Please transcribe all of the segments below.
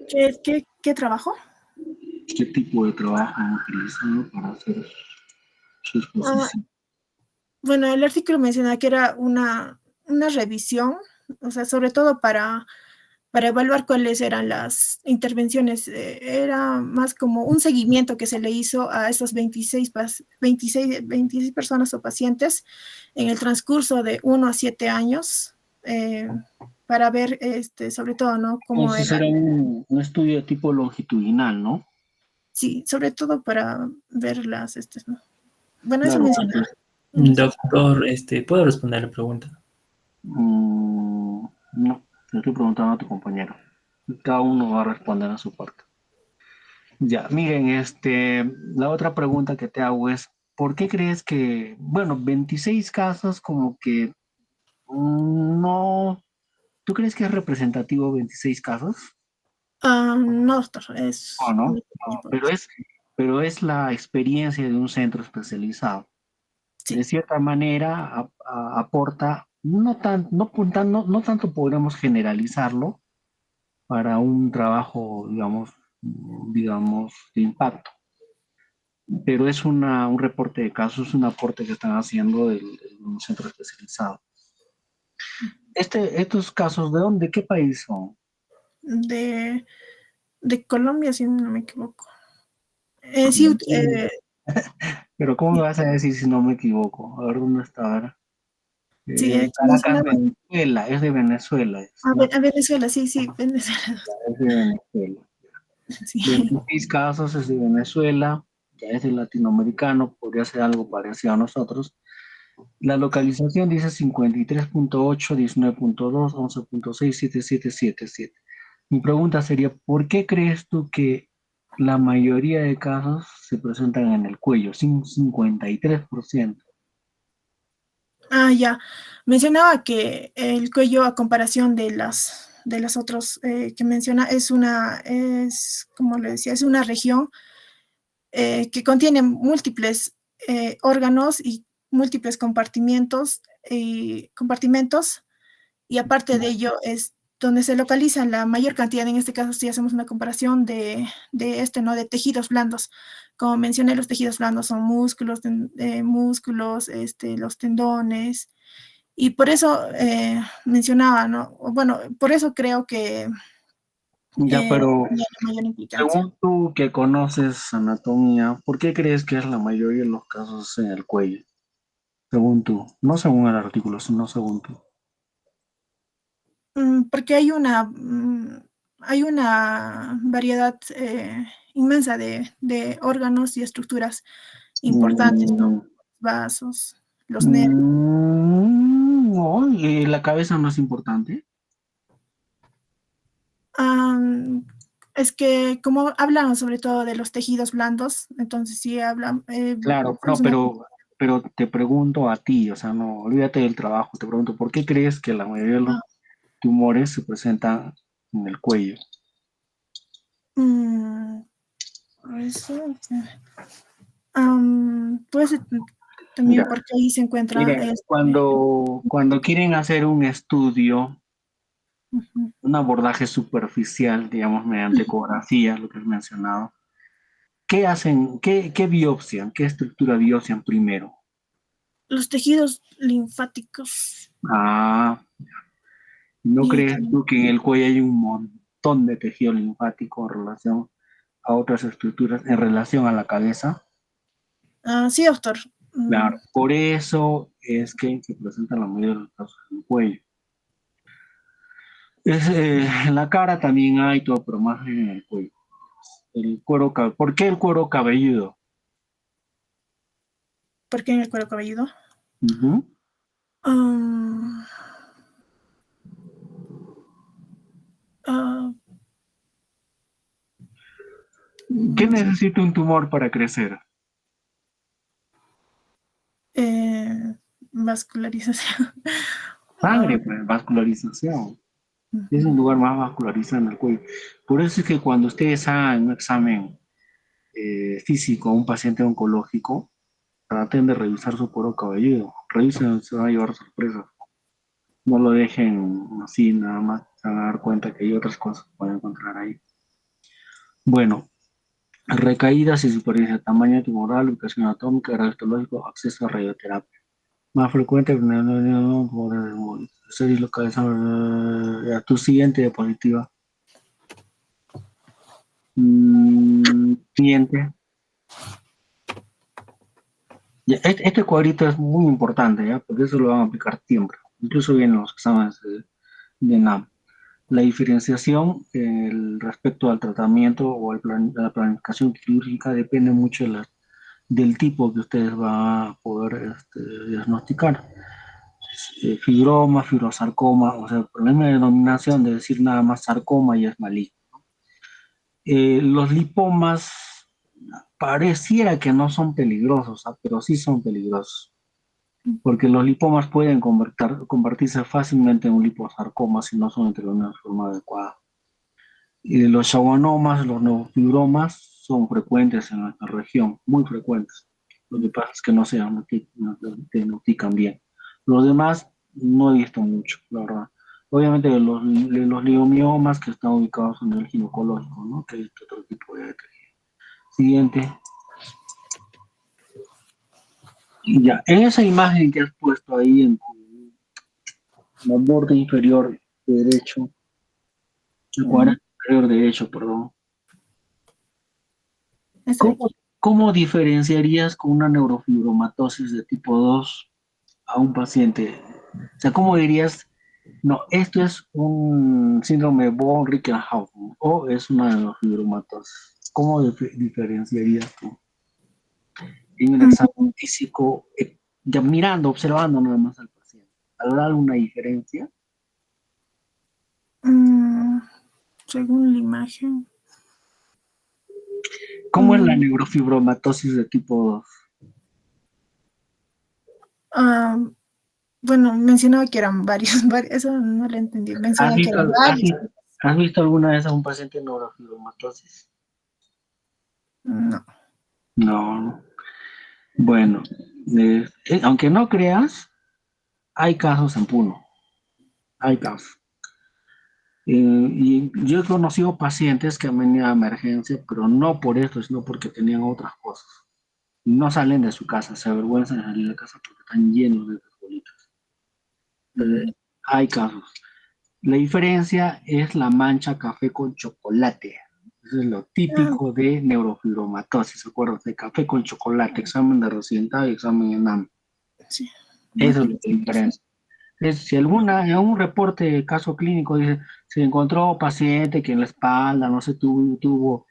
¿Qué trabajo? ¿Qué tipo de trabajo han utilizado para hacer su Ah, exposición? bueno, el artículo menciona que era una revisión, o sea, sobre todo para evaluar cuáles eran las intervenciones. Era más como un seguimiento que se le hizo a esos 26 personas o pacientes en el transcurso de 1 a 7 años, para ver, sobre todo, ¿no? Cómo Entonces era. era un estudio de tipo longitudinal, ¿no? Sí, sobre todo para ver ¿no? Bueno, eso Claro, menciona. Doctor, ¿puedo responder la pregunta? no, le estoy preguntando a tu compañero. Cada uno va a responder a su parte. Ya, miren, la otra pregunta que te hago es, ¿por qué crees que, bueno, 26 casos como que no, ¿tú crees que es representativo 26 casos? No, doctor, ¿O es un no? No, equipo. pero es la experiencia de un centro especializado. De Sí. cierta manera aporta, no tanto podremos generalizarlo para un trabajo, digamos, de impacto, pero es un reporte de casos, un aporte que están haciendo de un centro especializado. Estos casos, ¿de dónde, qué país son? De, de Colombia, si no me equivoco. Sí, Pero ¿cómo me vas a decir si no me equivoco? A ver, ¿dónde está? A ver. sí, Caracas, mencionaban Venezuela, es de Venezuela, ¿no? A Venezuela, sí, sí, Venezuela. Es de Venezuela. Sí. 26 casos es de Venezuela, ya es de latinoamericano, podría ser algo parecido a nosotros. La localización dice 53.8, 19.2, 11.6, 7777. Mi pregunta sería, ¿por qué crees tú que la mayoría de casos se presentan en el cuello, sin 53%? Ya. Mencionaba que el cuello, a comparación de las otros que menciona, como le decía, es una región que contiene múltiples órganos y múltiples compartimentos, y aparte de ello es donde se localiza la mayor cantidad. En este caso, si hacemos una comparación ¿no? De tejidos blandos. Como mencioné, los tejidos blandos son músculos, los tendones, y por eso mencionaba, ¿no? Bueno, por eso creo que Ya, pero tenía la mayor implicancia. según tú que conoces anatomía, ¿por qué crees que es la mayoría de los casos en el cuello? Según tú, no según el artículo, sino según tú. Porque hay una variedad inmensa de órganos y estructuras importantes, ¿no? Mm, Vasos, los nervios. no, y la cabeza no es importante. Am, es que como hablamos sobre todo de los tejidos blandos, entonces sí hablan, Claro, no, hacemos una. pero te pregunto a ti, o sea, no, olvídate del trabajo, te pregunto, ¿por qué crees que la mayoría de los Ah, tumores se presentan en el cuello? mm, eso, pues también Mira, porque ahí se encuentra miren, cuando quieren hacer un estudio, ujú. un abordaje superficial, digamos, mediante ecografía, lo que has mencionado, ¿qué hacen? ¿Qué biopsian? ¿Qué estructura biopsian primero? Los tejidos linfáticos Ah, ¿no y crees también. tú que en el cuello hay un montón de tejido linfático en relación a otras estructuras, en relación a la cabeza? Sí, doctor. Claro, por eso es que se presentan la mayoría de los casos en el cuello. En la cara también hay todo, pero más en el cuello. ¿Por qué el cuero cabelludo? ¿Por qué en el cuero cabelludo? Ujú. Um, ah, ¿Qué no sé. necesita un tumor para crecer? Eh, Vascularización. Ah, Sangre, pues, vascularización. Es ujú. un lugar más vascularizado en el cuello. Por eso es que cuando ustedes hagan un examen físico a un paciente oncológico, traten de revisar su cuero cabelludo. Revisen, se van a llevar sorpresas. No lo dejen así nada más. Se van a dar cuenta que hay otras cosas que pueden encontrar ahí. Bueno, recaídas y supervivencia, tamaño tumoral, ubicación atómica, grado histológico, acceso a radioterapia. Más frecuente, ser localizado. Tu siguiente diapositiva. Siguiente. Ya, este cuadrito es muy importante, ¿ya? Porque eso lo van a aplicar siempre. Incluso vienen los exámenes de NAM. La diferenciación respecto al tratamiento o a la planificación quirúrgica depende mucho del tipo que ustedes van a poder diagnosticar. Fibroma, fibrosarcoma, o sea, el problema de denominación de decir nada más sarcoma y es maligno. Los lipomas pareciera que no son peligrosos, pero sí son peligrosos, porque los lipomas pueden convertirse fácilmente en un liposarcoma si no son entrenados de forma adecuada. Los schwannomas, los neofibromas son frecuentes en nuestra región, muy frecuentes. Lo que pasa es que no se diagnostican bien. Los demás no he visto mucho, la verdad. Obviamente los liomiomas que están ubicados en el ginecológico, ¿no? Que es otro tipo de tejido. Siguiente. Ya, en esa imagen que has puesto ahí en la borde inferior derecho, el cuadrante inferior derecho, perdón. ¿Cómo diferenciarías con una neurofibromatosis de tipo 2 a un paciente? O sea, ¿cómo dirías, no, esto es un síndrome von Rickenhausen o es una neurofibromatosis? ¿Cómo diferenciarías tú en el examen físico, ya mirando, observando nada más al paciente? ¿Habrá alguna diferencia? Según la imagen. ¿Cómo es la neurofibromatosis de tipo 2? Bueno, mencionaba que eran varios, eso no lo entendí. Mencionaba que eran varios. ¿Has visto alguna vez a un paciente en neurofibromatosis? No. No. Bueno, aunque no creas, hay casos en Puno. Hay casos. Y yo he conocido pacientes que han venido a emergencia, pero no por esto, sino porque tenían otras cosas. No salen de su casa, se avergüenzan de salir de casa porque están llenos de bolitas. Hay casos. La diferencia es la mancha café con chocolate. Eso es lo típico de neurofibromatosis, ¿se acuerdan? De café con chocolate, examen de residentado y examen de NAM. Sí. Eso es lo que diferencia. Si en un reporte de caso clínico dice, se encontró paciente que en la espalda, no sé, tuvo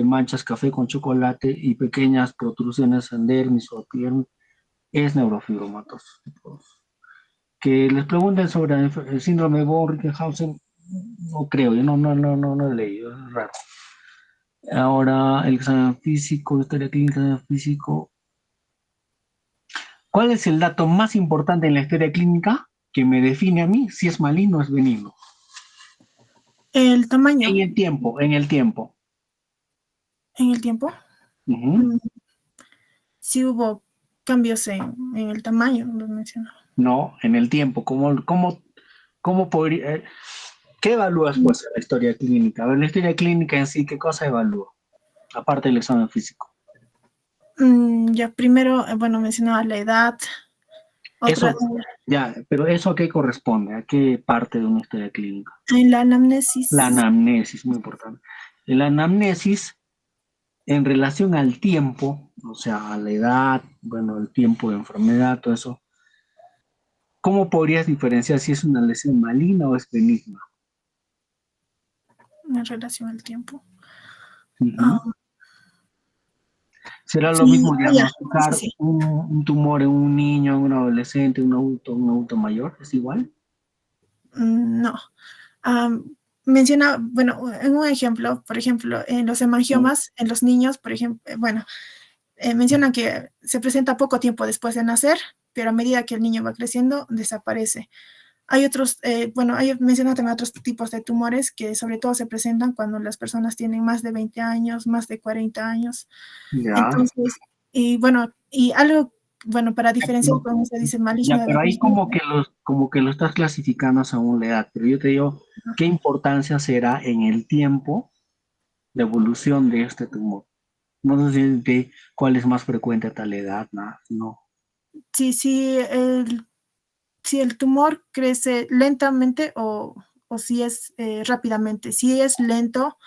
manchas café con chocolate y pequeñas protrusiones en dermis o pierna, es neurofibromatosis. Que les pregunten sobre el síndrome de von Rickenhausen, no creo, yo no he leído, es raro. Ahora, el examen físico, historia clínica físico. ¿Cuál es el dato más importante en la historia clínica que me define a mí si es maligno o es benigno? El tamaño. En el tiempo. ¿En el tiempo? Sí hubo cambios en el tamaño, lo mencionó. No, en el tiempo. ¿Cómo podría...? ¿Qué evalúas pues en la historia clínica? A ver, la historia clínica en sí, ¿qué cosa evalúa? Aparte del examen físico. Ya primero, bueno, mencionaba la edad. Pero ¿eso a qué corresponde? ¿A qué parte de una historia clínica? En la anamnesis. La anamnesis, muy importante. En la anamnesis, en relación al tiempo, o sea, a la edad, bueno, el tiempo de enfermedad, todo eso, ¿cómo podrías diferenciar si es una lesión maligna o es benigna? En relación al tiempo. ¿Será lo mismo diagnosticar un tumor en un niño, en un adolescente, en un adulto mayor? ¿Es igual? No. Menciona, bueno, en un ejemplo, por ejemplo, en los hemangiomas, en los niños, por ejemplo, bueno, mencionan que se presenta poco tiempo después de nacer, pero a medida que el niño va creciendo, desaparece. Hay otros, mencionan también otros tipos de tumores que sobre todo se presentan cuando las personas tienen más de 20 años, más de 40 años. Ya. Entonces, y bueno, y algo, bueno, para diferenciar, como se dice maligno. Ya, pero ahí como que lo estás clasificando según la edad, pero yo te digo, ¿qué importancia será en el tiempo la evolución de este tumor. No sé cuál es más frecuente a tal edad, nada, no. Sí, si el tumor crece lentamente o si es rápidamente. Si es lento,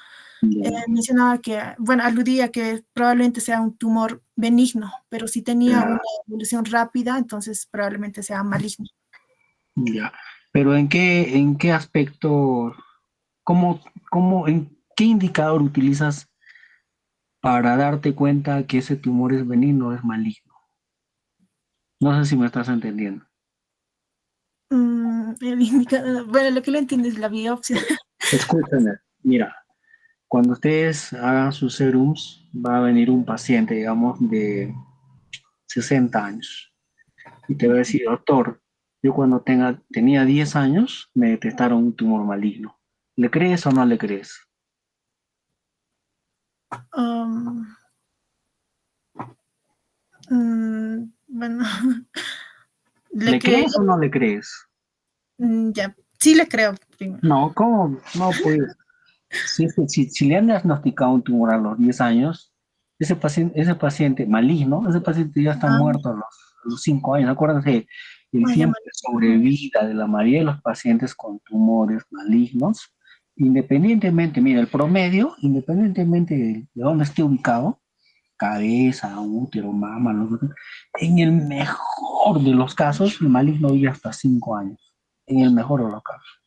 mencionaba que, bueno, aludía que probablemente sea un tumor benigno, pero si tenía una evolución rápida, entonces probablemente sea maligno. Ya. Pero en qué aspecto, en qué indicador utilizas para darte cuenta que ese tumor es benigno o es maligno? No sé si me estás entendiendo. El indicador, bueno, lo que le entiendo es la biopsia. Escúchame, mira, cuando ustedes hagan sus serums, va a venir un paciente, digamos, de 60 años y te va a decir, doctor, yo cuando tenía 10 años me detectaron un tumor maligno. ¿Le crees o no le crees? Um, bueno, le ¿Le creo, crees o no le crees? ya, sí le creo primero. No, ¿cómo? No, pues, si le han diagnosticado un tumor a los 10 años, ese paciente maligno, ese paciente ya está Ah, muerto a los 5 años. Acuérdense, el ya tiempo de sobrevida de la mayoría de los pacientes con tumores malignos, independientemente, mira, el promedio, independientemente de dónde esté ubicado, cabeza, útero, mama, en el mejor de los casos, el maligno vive hasta 5 años. En el mejor de los casos.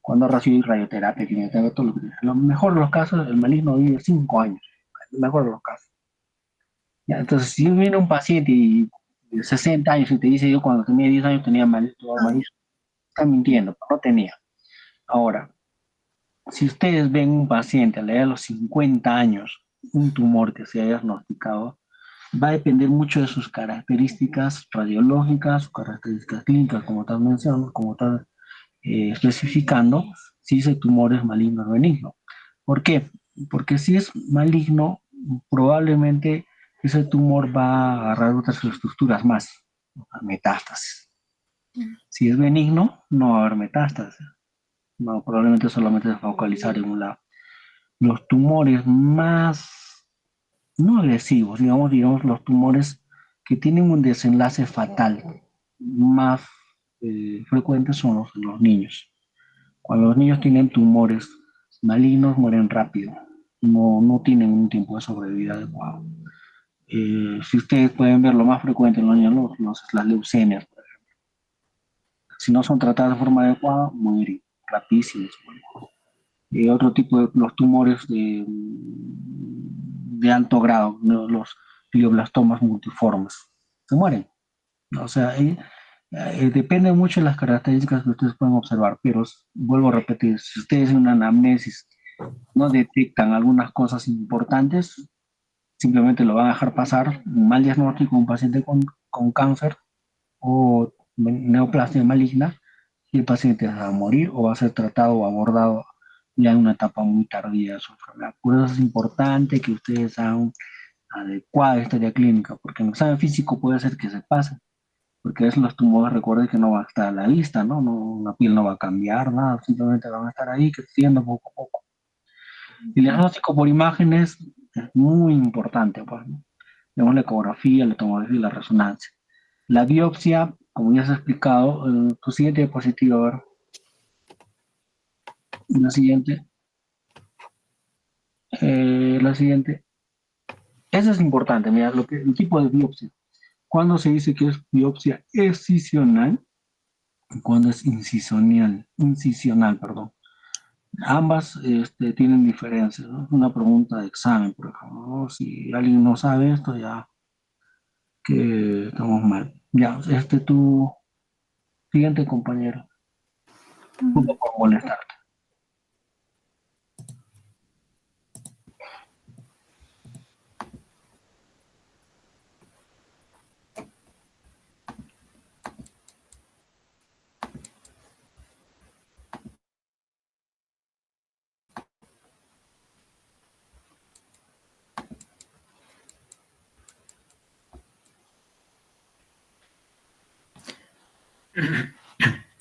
Cuando recibe radioterapia, quimioterapia, todo lo mejor de los casos, el maligno vive 5 años. El mejor de los casos. Ya, entonces, si viene un paciente de 60 años y te dice, yo cuando tenía 10 años tenía maligno, está mintiendo, pero no tenía. Ahora, si ustedes ven un paciente a la edad de los 50 años, un tumor que se haya diagnosticado, va a depender mucho de sus características radiológicas, sus características clínicas, como estás mencionando, como estás especificando, si ese tumor es maligno o benigno. ¿Por qué? Porque si es maligno, probablemente ese tumor va a agarrar otras estructuras más, metástasis. Si es benigno, no va a haber metástasis. No, probablemente solamente se va a focalizar en un lado. Los tumores más no agresivos, digamos los tumores que tienen un desenlace fatal más frecuentes son los niños. Cuando los niños tienen tumores malignos, mueren rápido, no tienen un tiempo de sobrevida adecuado. Si ustedes pueden ver, lo más frecuente en los niños, las leucemias, por ejemplo. Si no son tratadas de forma adecuada, mueren rapidísimos. Otro tipo de los tumores de alto grado, ¿no? Los glioblastomas multiformes, se mueren. O sea, depende mucho de las características que ustedes pueden observar, pero vuelvo a repetir, si ustedes en una anamnesis no detectan algunas cosas importantes, simplemente lo van a dejar pasar, un mal diagnóstico, un paciente con cáncer o neoplasia maligna, y el paciente va a morir o va a ser tratado o abordado ya en una etapa muy tardía de su enfermedad. Por eso es importante que ustedes hagan adecuada historia clínica, porque en el examen físico puede ser que se pase, porque es los tumores, recuerden que no va a estar a la vista, ¿no? La piel no va a cambiar, nada, simplemente van a estar ahí creciendo poco a poco. El diagnóstico por imágenes es muy importante, pues, ¿no? Tenemos la ecografía, la tomografía y la resonancia. La biopsia, como ya se ha explicado, tu siguiente diapositiva, a ver, la siguiente. Eso es importante, mira, el tipo de biopsia. Cuando se dice que es biopsia excisional, cuando es incisional, perdón. Ambas tienen diferencias, ¿no? Una pregunta de examen, por ejemplo, ¿no? Si alguien no sabe esto, ya que estamos mal. Ya, tu siguiente compañero, disculpa por molestar.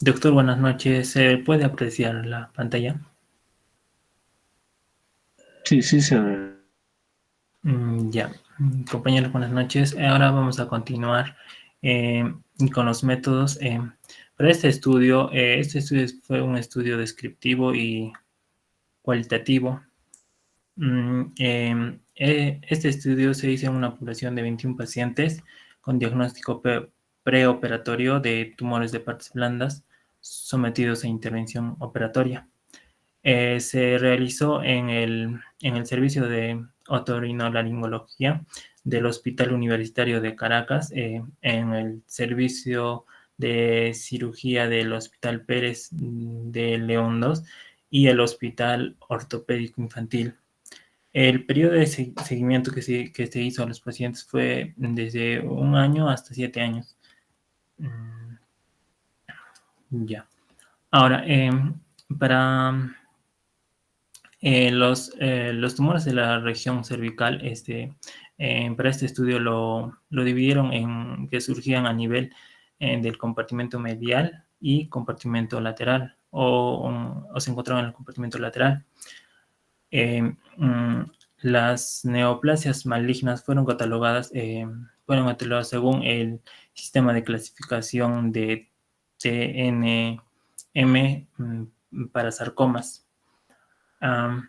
Doctor, buenas noches. ¿Se puede apreciar la pantalla? Sí, sí se ve. Ya, compañeros, buenas noches. Ahora vamos a continuar con los métodos. Para este estudio fue un estudio descriptivo y cualitativo. Este estudio se hizo en una población de 21 pacientes con diagnóstico preoperatorio de tumores de partes blandas sometidos a intervención operatoria. Se realizó en el servicio de otorrinolaringología del Hospital Universitario de Caracas, en el servicio de cirugía del Hospital Pérez de León II y el Hospital Ortopédico Infantil. El periodo de seguimiento que se hizo a los pacientes fue desde 1 año hasta 7 años. Mm, Ya. Ahora, para los tumores de la región cervical, para este estudio lo dividieron en que surgían a nivel del compartimento medial y compartimento lateral, o se encontraban en el compartimento lateral. Eh, mm, las neoplasias malignas fueron catalogadas según el sistema de clasificación de TNM para sarcomas. Um,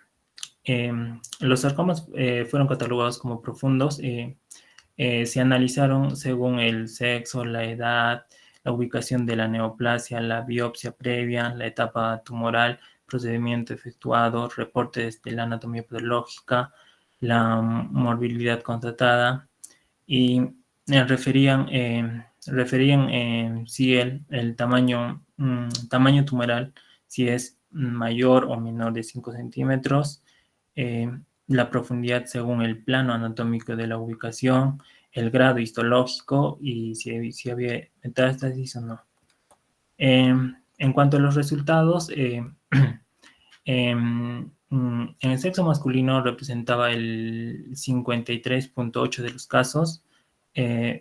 los sarcomas fueron catalogados como profundos. Se analizaron según el sexo, la edad, la ubicación de la neoplasia, la biopsia previa, la etapa tumoral, procedimiento efectuado, reportes de la anatomía patológica, la morbilidad constatada y referían si el tamaño tumoral, si es mayor o menor de 5 centímetros, eh, la profundidad según el plano anatómico de la ubicación, el grado histológico y si había metástasis o no. En cuanto a los resultados, en el sexo masculino representaba el 53.8 de los casos,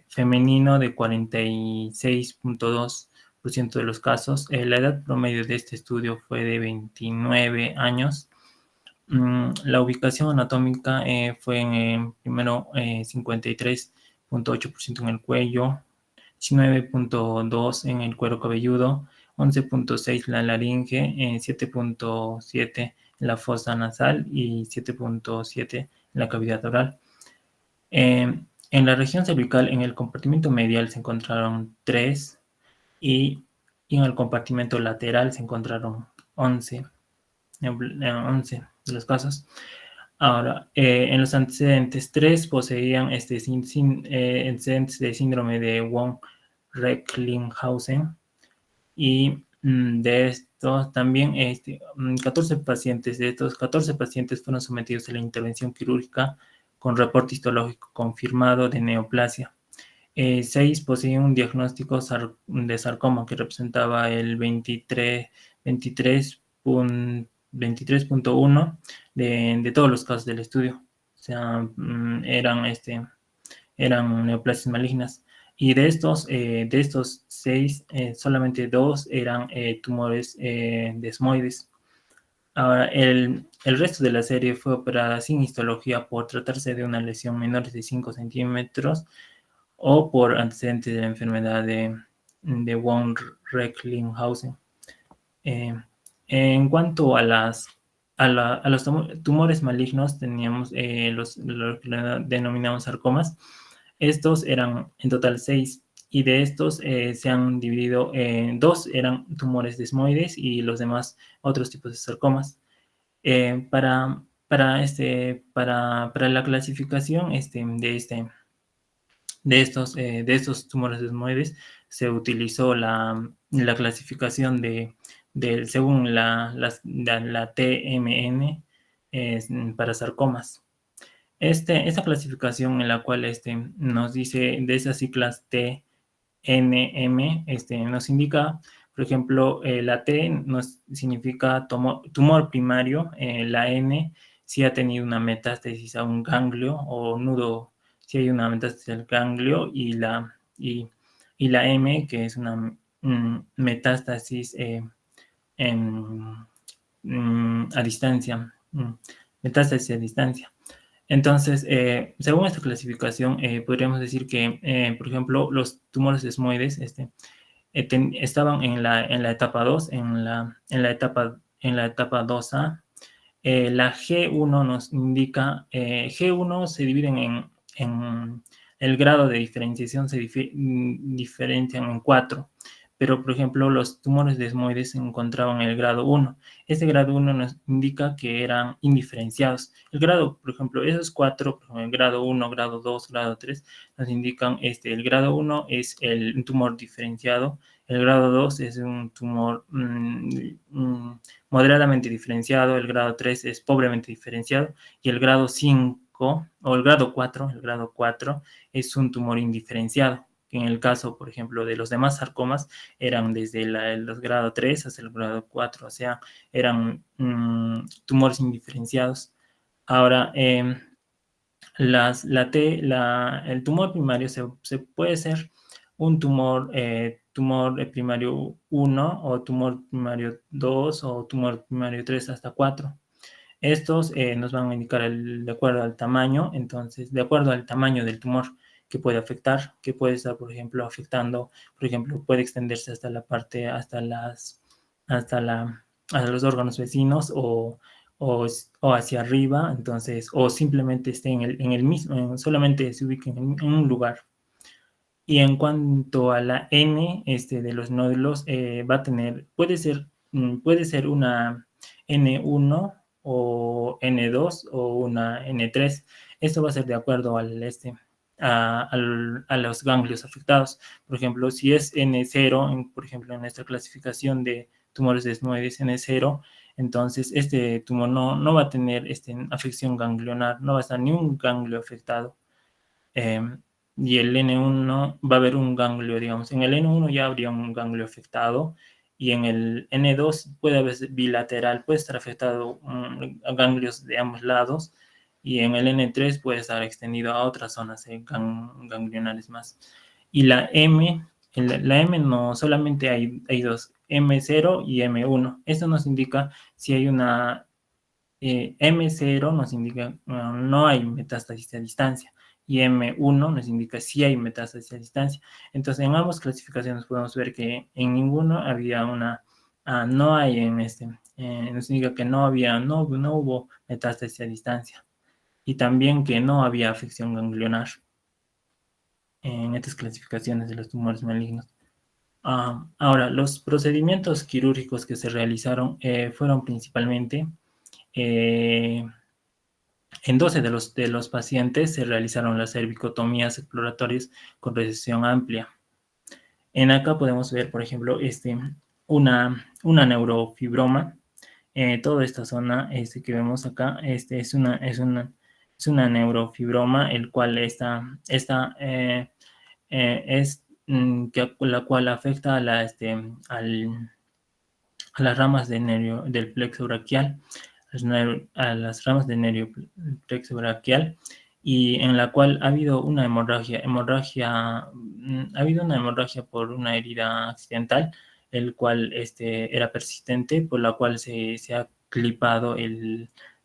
femenino de 46.2% de los casos. La edad promedio de este estudio fue de 29 años. La ubicación anatómica fue primero 53.8% en el cuello, 19.2% en el cuero cabelludo, 11.6% en la laringe, 7.7% en la fosa nasal y 7.7% en la cavidad oral. En la región cervical, en el compartimento medial se encontraron 3 y en el compartimento lateral se encontraron 11 de los casos. Ahora, en los antecedentes, 3 poseían antecedentes de síndrome de Wong-Recklinghausen y de estos también 14 pacientes, de estos 14 pacientes fueron sometidos a la intervención quirúrgica con reporte histológico confirmado de neoplasia. 6 poseían un diagnóstico de sarcoma que representaba el 23.1 de todos los casos del estudio. O sea, eran neoplasias malignas. Y de estos 6, solamente 2 eran tumores desmoides. Ahora, el resto de la serie fue operada sin histología por tratarse de una lesión menor de 5 centímetros o por antecedentes de la enfermedad de Wong-Recklinghausen. En cuanto a los tumores malignos, teníamos lo que denominamos sarcomas. Estos eran en total 6 y de estos se han dividido en 2 eran tumores desmoides y los demás otros tipos de sarcomas. Para la clasificación de estos tumores desmoides se utilizó la clasificación según la TMN para sarcomas. Esta clasificación en la cual nos dice de esas siglas TNM, nos indica, por ejemplo, la T nos significa tumor primario, la N si ha tenido una metástasis a un ganglio o nudo, si hay una metástasis al ganglio, y la M, que es una metástasis a distancia. metástasis a distancia. Entonces, según esta clasificación, podríamos decir que, por ejemplo, los tumores desmoides estaban en la etapa 2, en la etapa 2A. La G1 nos indica, G1 se dividen en el grado de diferenciación, se diferencian en 4. Pero, por ejemplo, los tumores desmoides se encontraban en el grado 1. Este grado 1 nos indica que eran indiferenciados. El grado, por ejemplo, esos 4, por ejemplo, el grado 1, grado 2, grado 3, nos indican, el grado 1 es el tumor diferenciado, el grado 2 es un tumor moderadamente diferenciado, el grado 3 es pobremente diferenciado, y el grado 5, o el grado 4 es un tumor indiferenciado. En el caso, por ejemplo, de los demás sarcomas, eran desde el grado 3 hasta el grado 4, o sea, eran tumores indiferenciados. Ahora, el tumor primario se puede ser un tumor primario 1 o tumor primario 2 o tumor primario 3 hasta 4. Estos nos van a indicar de acuerdo al tamaño, entonces, de acuerdo al tamaño del tumor que puede afectar, que puede estar, por ejemplo, afectando, por ejemplo, puede extenderse hasta la parte, hasta los órganos vecinos o hacia arriba, entonces, o simplemente esté en el mismo, solamente se ubique en un lugar. Y en cuanto a la N de los nódulos, puede ser una N1 o N2 o una N3. Esto va a ser de acuerdo a los ganglios afectados. Por ejemplo, si es N0, por ejemplo, en nuestra clasificación de tumores desmoides N0, entonces este tumor no va a tener afección ganglionar, no va a estar ni un ganglio afectado. Y el N1 va a haber un ganglio, digamos. En el N1 ya habría un ganglio afectado, y en el N2 puede haber bilateral, puede estar afectado a ganglios de ambos lados, y en el N3 puede estar extendido a otras zonas ganglionales más. Y la M no solamente hay dos, M0 y M1. Esto nos indica si hay una M0 nos indica no hay metástasis a distancia, y M1 nos indica si hay metástasis a distancia. Entonces, en ambas clasificaciones podemos ver que en ninguno había no hay nos indica que no hubo metástasis a distancia, y también que no había afección ganglionar en estas clasificaciones de los tumores malignos. Ahora, los procedimientos quirúrgicos que se realizaron fueron principalmente en 12 de los pacientes se realizaron las cervicotomías exploratorias con recesión amplia. En acá podemos ver, por ejemplo, una neurofibroma. Toda esta zona que vemos acá es una neurofibroma, el cual la cual afecta a las ramas del plexo braquial, a las ramas del nervio plexo braquial, y en la cual ha habido una hemorragia por una herida accidental, el cual era persistente, por la cual se ha clipado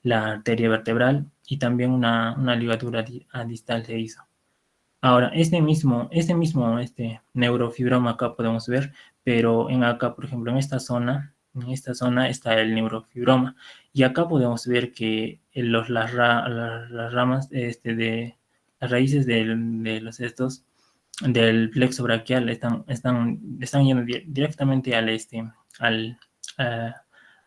la arteria vertebral, y también una ligadura distal se hizo. Ahora, este mismo neurofibroma acá podemos ver, pero por ejemplo, en esta zona está el neurofibroma, y acá podemos ver que las ramas las raíces de los del plexo braquial están yendo directamente a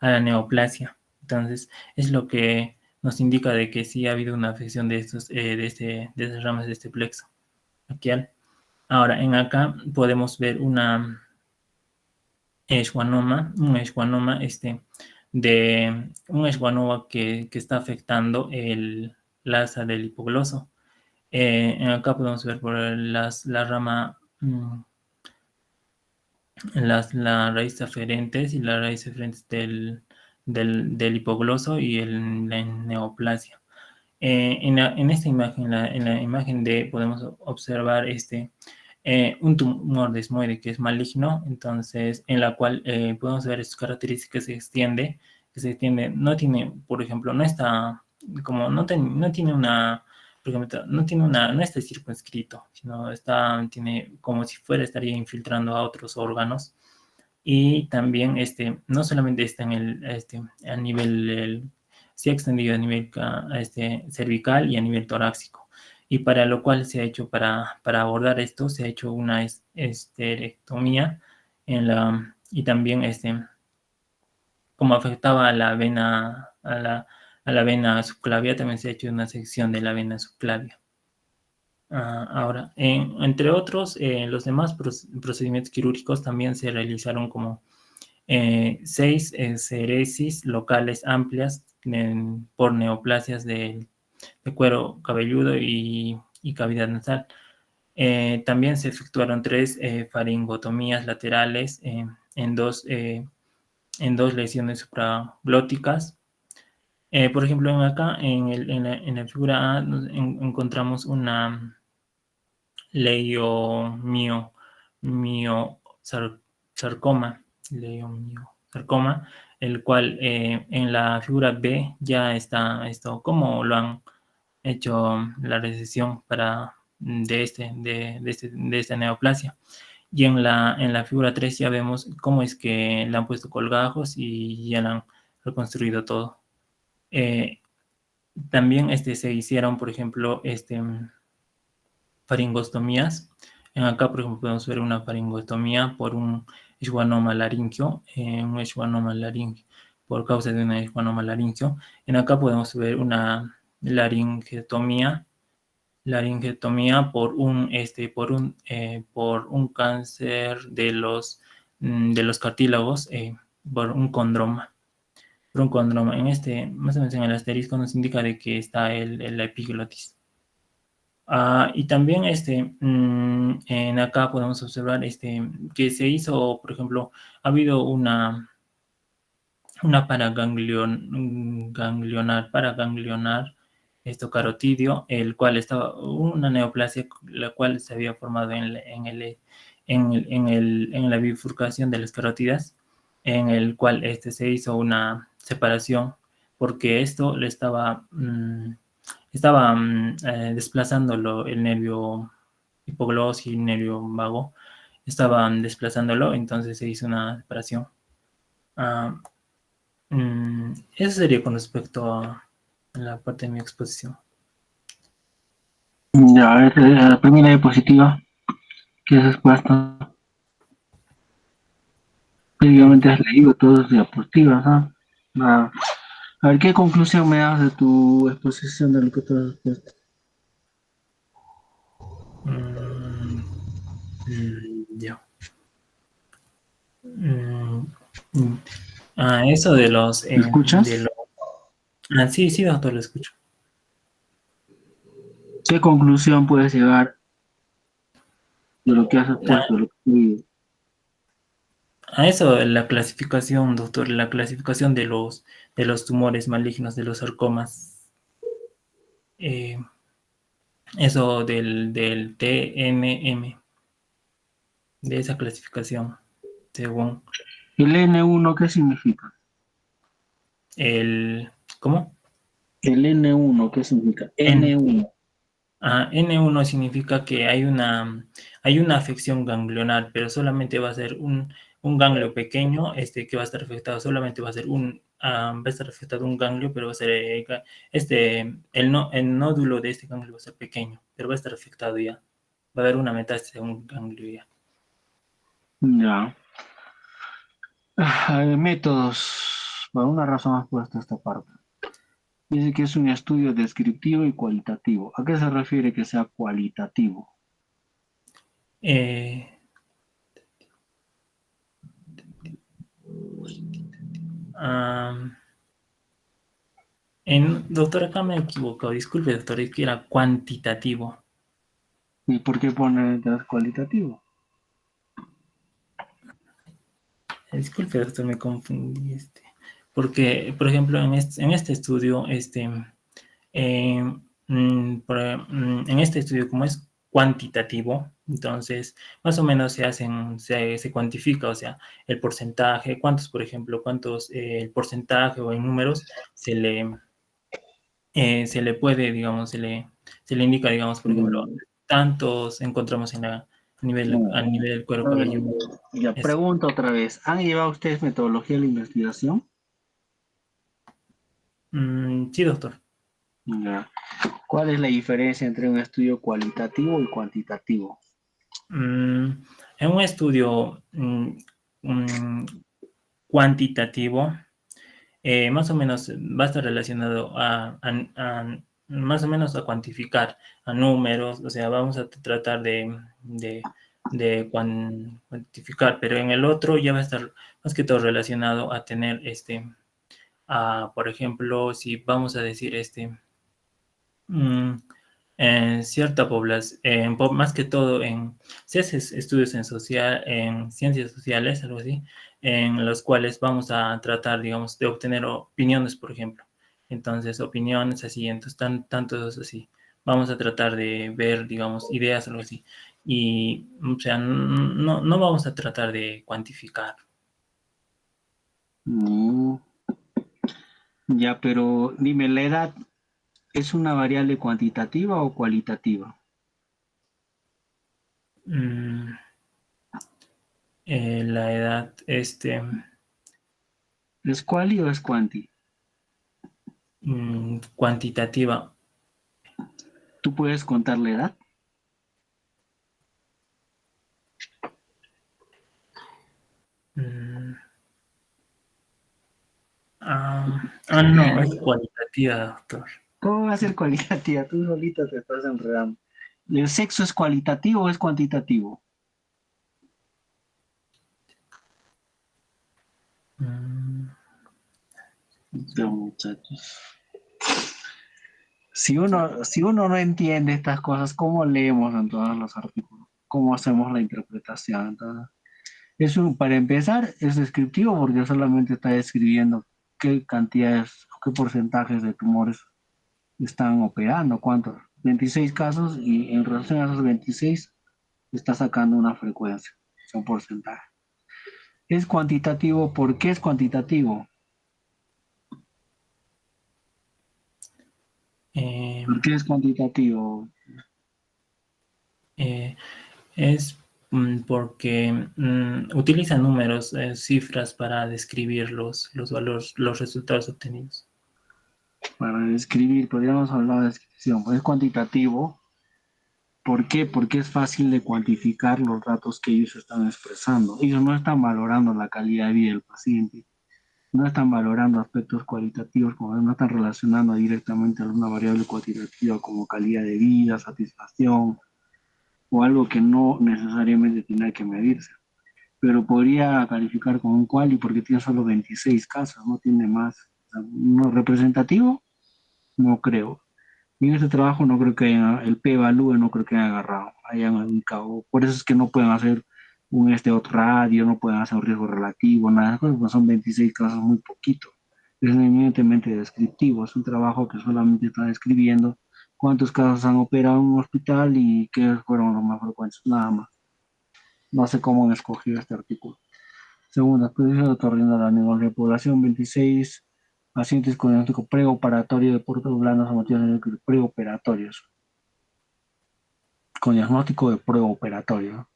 la neoplasia. Entonces, es lo que nos indica de que sí ha habido una afección de esas ramas de este plexo braquial. Ahora, en acá podemos ver un schwannoma que está afectando el asa del hipogloso. Acá podemos ver por la raíz aferentes y la raíz aferentes del hipogloso y la neoplasia. En esta imagen, en la imagen D, podemos observar un tumor desmoide que es maligno, entonces en la cual podemos ver sus características que se extiende, no tiene, por ejemplo, no está como no tiene una, por ejemplo, no está circunscrito, sino tiene como si estaría infiltrando a otros órganos. Y también no solamente está a nivel, se ha extendido a nivel cervical y a nivel torácico. Y para lo cual se ha hecho, para abordar esto, se ha hecho una esterectomía y también como afectaba a la vena, a la vena subclavia, también se ha hecho una sección de la vena subclavia. Ahora, entre otros, los demás procedimientos quirúrgicos también se realizaron como 6 ceresis locales amplias por neoplasias de cuero cabelludo y cavidad nasal. También se efectuaron 3 faringotomías laterales en dos lesiones supraglóticas. Por ejemplo, acá en la figura A encontramos una leiomyosarcoma, el cual en la figura B ya está esto, cómo lo han hecho la recesión de esta neoplasia. Y en la figura 3 ya vemos cómo es que le han puesto colgajos y ya le han reconstruido todo. También se hicieron, por ejemplo, faringostomías. Acá, por ejemplo, podemos ver una faringostomía por un schwannoma laringio, por causa de un schwannoma laringio. En acá podemos ver una laringectomía por un cáncer de los cartílagos, por un condroma. Más o menos en el asterisco nos indica de que está la epiglotis. Y también en acá podemos observar que se hizo, por ejemplo, ha habido una paraganglionar carotidio, el cual estaba una neoplasia, la cual se había formado en la bifurcación de las carótidas, en el cual se hizo una separación, porque esto le estaba desplazando el nervio hipoglósico y el nervio vago, estaban desplazándolo, entonces se hizo una separación. Eso sería con respecto a la parte de mi exposición. Ya, a ver, la primera diapositiva que has expuesto. Prácticamente has leído todas las diapositivas, ¿no? A ver, ¿qué conclusión me das de tu exposición de lo que tú has expuesto? Ya. Eso de los... ¿Me escuchas? Sí, doctor, lo escucho. ¿Qué conclusión puedes llegar de lo que has expuesto, de lo que has leído? Eso, la clasificación, doctor, la clasificación de los tumores malignos, de los sarcomas. Eso del TMM, de esa clasificación, según ¿El N1 qué significa? ¿cómo? ¿El N1 qué significa? N1. N1 significa que hay una afección ganglionar, pero solamente va a ser un ganglio pequeño que va a estar afectado, solamente va a ser va a estar afectado un ganglio, pero va a ser el nódulo de este ganglio va a ser pequeño, pero va a estar afectado ya. Va a haber una metástasis de un ganglio ya. Ya. Métodos. Por una razón has puesto esta parte. Dice que es un estudio descriptivo y cualitativo. ¿A qué se refiere que sea cualitativo? Doctor, acá me he equivocado. Disculpe, doctor, es que era cuantitativo. ¿Y por qué pone cualitativo? Disculpe, doctor, me confundí. Porque, por ejemplo, en este estudio, en este estudio, como es cuantitativo, entonces más o menos se cuantifica, o sea, el porcentaje, cuántos, por ejemplo, el porcentaje o en números se le se le puede, digamos, se le indica, digamos, por ejemplo, tantos encontramos a nivel del cuero cabelludo. Ya, pregunto otra vez, ¿han llevado ustedes metodología de la investigación? Sí, doctor. Ya. ¿Cuál es la diferencia entre un estudio cualitativo y cuantitativo? En un estudio cuantitativo, más o menos va a estar relacionado más o menos a cuantificar, a números, o sea, vamos a tratar de cuantificar, pero en el otro ya va a estar más que todo relacionado a tener por ejemplo, si vamos a decir mm, en cierta población, más que todo si haces estudios en ciencias sociales, algo así, en los cuales vamos a tratar, digamos, de obtener opiniones, por ejemplo. Entonces, opiniones así, entonces, tantos así. Vamos a tratar de ver, digamos, ideas, algo así. Y, o sea, no vamos a tratar de cuantificar. Mm, ya, pero dime, ¿la edad es una variable cuantitativa o cualitativa? Mm, la edad, ¿Es quali o es cuanti? cuantitativa. ¿Tú puedes contar la edad? Mm, no, es cualitativa, doctor. ¿Cómo va a ser cualitativa? Tú solita te estás enredando. ¿El sexo es cualitativo o es cuantitativo? Mm, Ya, muchachos. Si uno no entiende estas cosas, ¿cómo leemos en todos los artículos? ¿Cómo hacemos la interpretación? Entonces, para empezar, es descriptivo porque solamente está describiendo qué cantidades, qué porcentajes de tumores están operando, cuántos, 26 casos, y en relación a esos 26 está sacando una frecuencia, un porcentaje. Es cuantitativo, ¿por qué es cuantitativo? eh, ¿Por qué es cuantitativo? eh, es porque utiliza números, cifras para describir los valores, los resultados obtenidos. Para describir, podríamos hablar de descripción, pues es cuantitativo. ¿Por qué? Porque es fácil de cuantificar los datos que ellos están expresando. Ellos no están valorando la calidad de vida del paciente, no están valorando aspectos cualitativos, como no están relacionando directamente a alguna variable cuantitativa como calidad de vida, satisfacción o algo que no necesariamente tiene que medirse. Pero podría calificar como un quali porque tiene solo 26 casos, no tiene más. ¿No representativo? No creo. Y en este trabajo no creo que el p-value no creo que hayan agarrado, hayan ubicado. Por eso es que no pueden hacer otro radio, no pueden hacer un riesgo relativo, nada, porque son 26 casos muy poquito. Es eminentemente descriptivo, es un trabajo que solamente está describiendo cuántos casos han operado en un hospital y qué fueron los más frecuentes, nada más. No sé cómo han escogido este artículo. Segunda, exposición de otorrinolaringos de población 26 pacientes con diagnóstico preoperatorio de puertos blandos sometidos preoperatorios. Con diagnóstico de preoperatorio.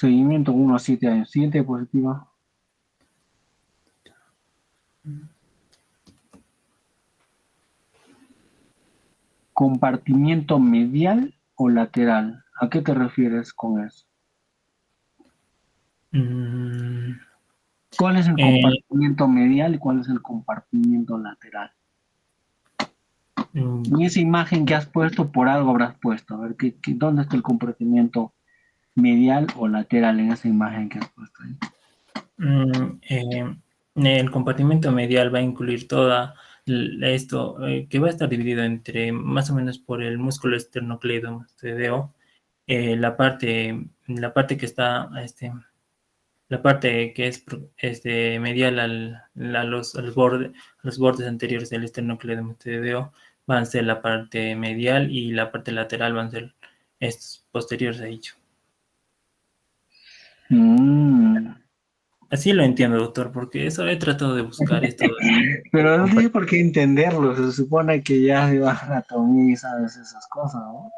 Seguimiento 1 a 7 años. Siguiente diapositiva. Compartimiento medial o lateral. ¿A qué te refieres con eso? Mm, ¿Cuál es el eh, compartimiento medial y cuál es el compartimiento lateral? mm, Y esa imagen que has puesto, por algo habrás puesto. A ver, ¿dónde está el compartimiento medial o lateral en esa imagen que has puesto ahí? el compartimento medial va a incluir esto, que va a estar dividido entre más o menos por el músculo esternocleidomastoideo, la parte que está, la parte que es medial a los bordes anteriores del esternocleidomastoideo van a ser la parte medial y la parte lateral van a ser estos posteriores a ello. Mm. Así lo entiendo, doctor, porque eso he tratado de buscar esto. Pero no tiene por qué entenderlo, se supone que ya se va a anatomía y sabes esas cosas, ¿no?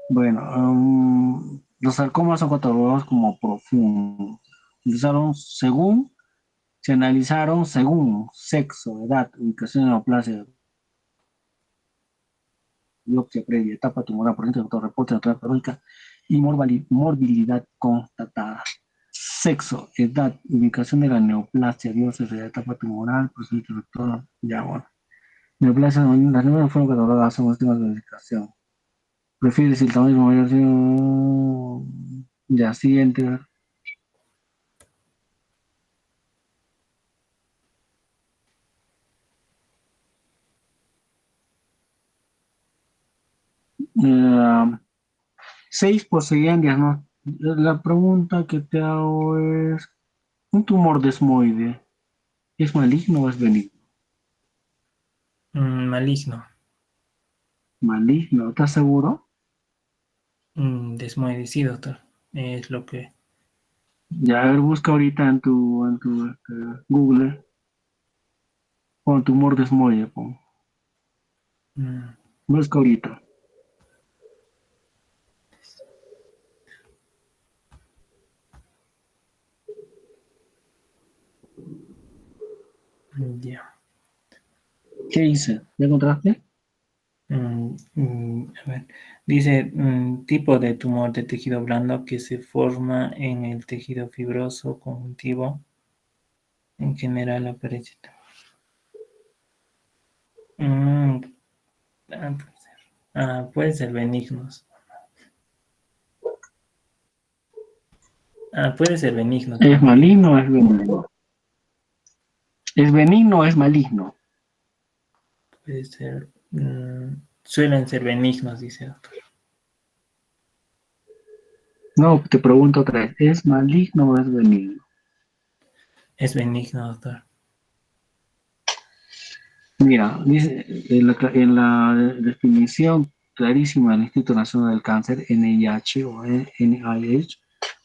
Bueno, los sarcomas son catalogados como profundos. Se analizaron según sexo, edad, ubicación de neoplasia, biopsia previa, etapa tumoral, por ejemplo, reporte de patológica y morbilidad constatada. Sexo, edad, ubicación de la neoplasia, biopsia de etapa tumoral, procedimiento doctor, ya bueno. Neoplasia, las nuevas fueron catalogadas son los temas de verificación. Prefieres el tamaño mayor, ya siguiente. Eh, 6 poseían diagnóstico. La pregunta que te hago es, ¿un tumor desmoide es maligno o es benigno? Maligno. Maligno, ¿estás seguro? Desmoide, sí, doctor. Es lo que... Ya, a ver, busca ahorita Google, pon tumor desmoide, pon. mm, Busca ahorita. ya. ¿Qué dice? ¿Ya encontraste? A ver, dice tipo de tumor de tejido blando que se forma en el tejido fibroso conjuntivo. En general aparece. Mm, puede ser. Puede ser benignos. Puede ser benigno ¿Es también. maligno o es benigno? ¿Es benigno o es maligno? Puede ser. Suelen ser benignos, dice doctor. No, te pregunto otra vez, ¿es maligno o es benigno? Es benigno, doctor. Mira, dice en la definición clarísima del Instituto Nacional del Cáncer, NIH o NIH,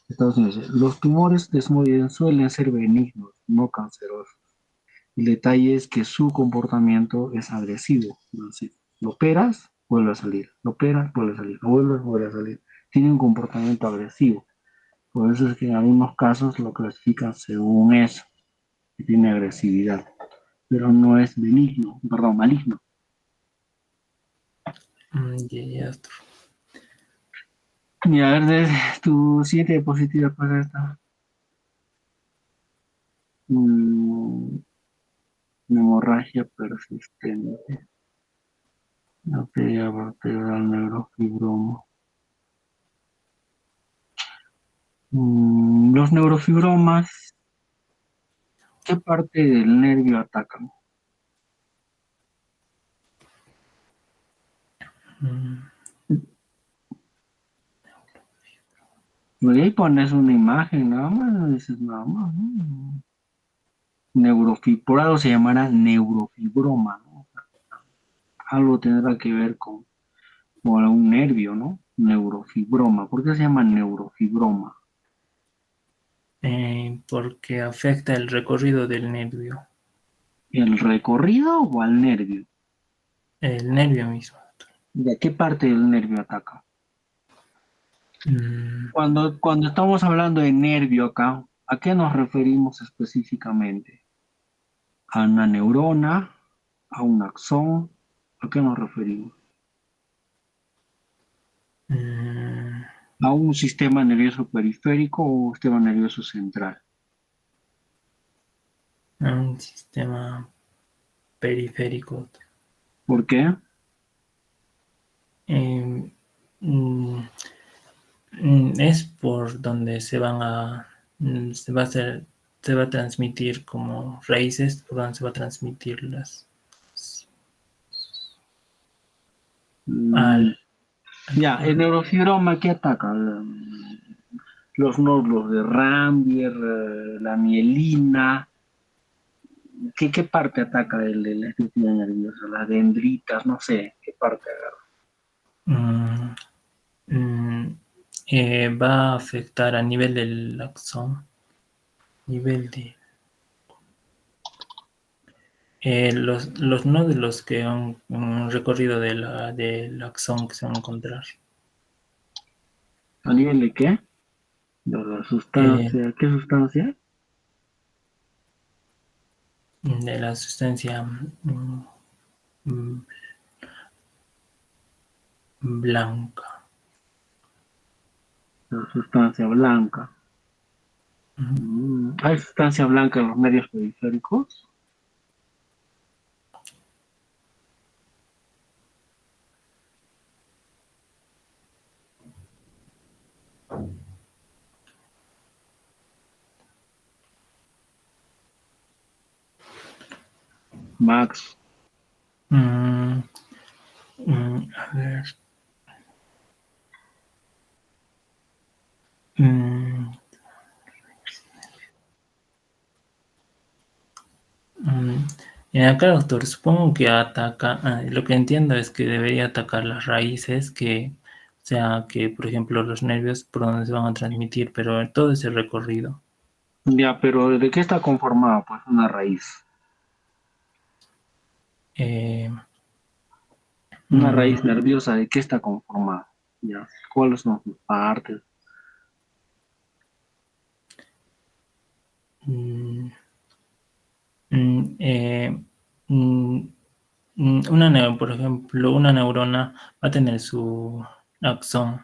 Estados Unidos, los tumores desmoides suelen ser benignos, no cancerosos. El detalle es que su comportamiento es agresivo. ¿No? Si lo operas, vuelve a salir. Lo operas, vuelve a salir. Lo vuelve a salir. Tiene un comportamiento agresivo. Por eso es que en algunos casos lo clasifican según eso, que tiene agresividad. Pero no es benigno, perdón, maligno. Ya, doctor. Y a ver, tu siguiente diapositiva para esta. Mm, hemorragia persistente. Arteria vertebral neurofibroma. Los neurofibromas, ¿qué parte del nervio atacan? Mm, Y ahí pones una imagen, nada más, no dices nada más, ¿no? Por algo se llamará neurofibroma, ¿no? Algo tendrá que ver con algún nervio, ¿no? Neurofibroma. ¿Por qué se llama neurofibroma? porque afecta el recorrido del nervio. ¿El recorrido o al nervio? El nervio mismo, doctor. ¿De qué parte del nervio ataca? Mm, Cuando estamos hablando de nervio acá, ¿a qué nos referimos específicamente? ¿A una neurona? ¿A un axón? ¿A qué nos referimos? mm, ¿A un sistema nervioso periférico o un sistema nervioso central? un sistema periférico. ¿Por qué? Eh, mm, es por donde se va a hacer, se va a transmitir como raíces, por donde se va a transmitir Mm, al, ya, el neurofibroma, ¿qué ataca? Los nódulos de Rambier, la mielina. ¿Qué parte ataca de la estructura nerviosa? Las dendritas, no sé, ¿qué parte agarra? mm, va a afectar a nivel del axón. Nivel de... los nódulos que han un recorrido del axón que se van a encontrar. ¿A nivel de qué? De la Eh, sustancia. ¿Qué sustancia? de la sustancia mm, blanca. La sustancia blanca. Ujú. ¿Hay sustancia blanca en los medios periféricos? Max. Mm, a ver. Mm, mm, en acá, doctor, supongo que ataca, lo que entiendo es que debería atacar las raíces, o sea, que por ejemplo los nervios por donde se van a transmitir, pero en todo ese recorrido. Ya, pero ¿de qué está conformada? Pues una raíz. Eh, Una mm, raíz nerviosa, ¿de qué está conformada? Ya, ¿cuáles son sus partes? mm, mm, eh, mm, por ejemplo, una neurona va a tener su axón,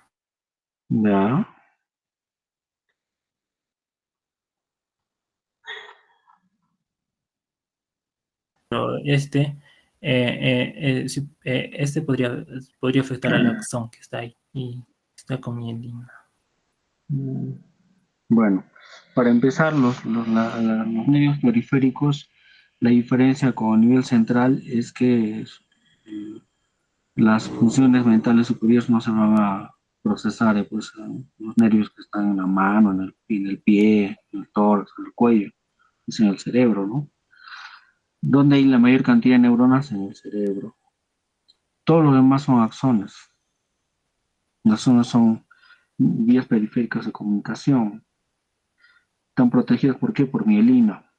Ya. pero este podría afectar al axón que está ahí y está con mielina. Mm, Bueno, para empezar, los nervios periféricos, la diferencia con el nivel central es que eh, las funciones mentales superiores no se van a procesar, pues, los nervios que están en la mano, en el pie, en el tórax, en el cuello, es en el cerebro, ¿no? ¿Dónde hay la mayor cantidad de neuronas? En el cerebro. Todos los demás son axones. Las zonas son vías periféricas de comunicación. Están protegidas, ¿por qué? Por mielina.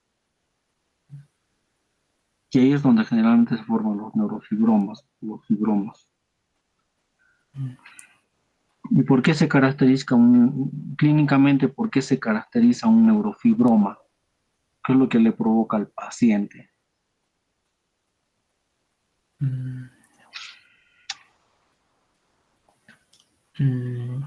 Y ahí es donde generalmente se forman los neurofibromas, los fibromas. ¿Y por qué se caracteriza clínicamente, por qué se caracteriza un neurofibroma? ¿Qué es lo que le provoca al paciente? Mm, mm,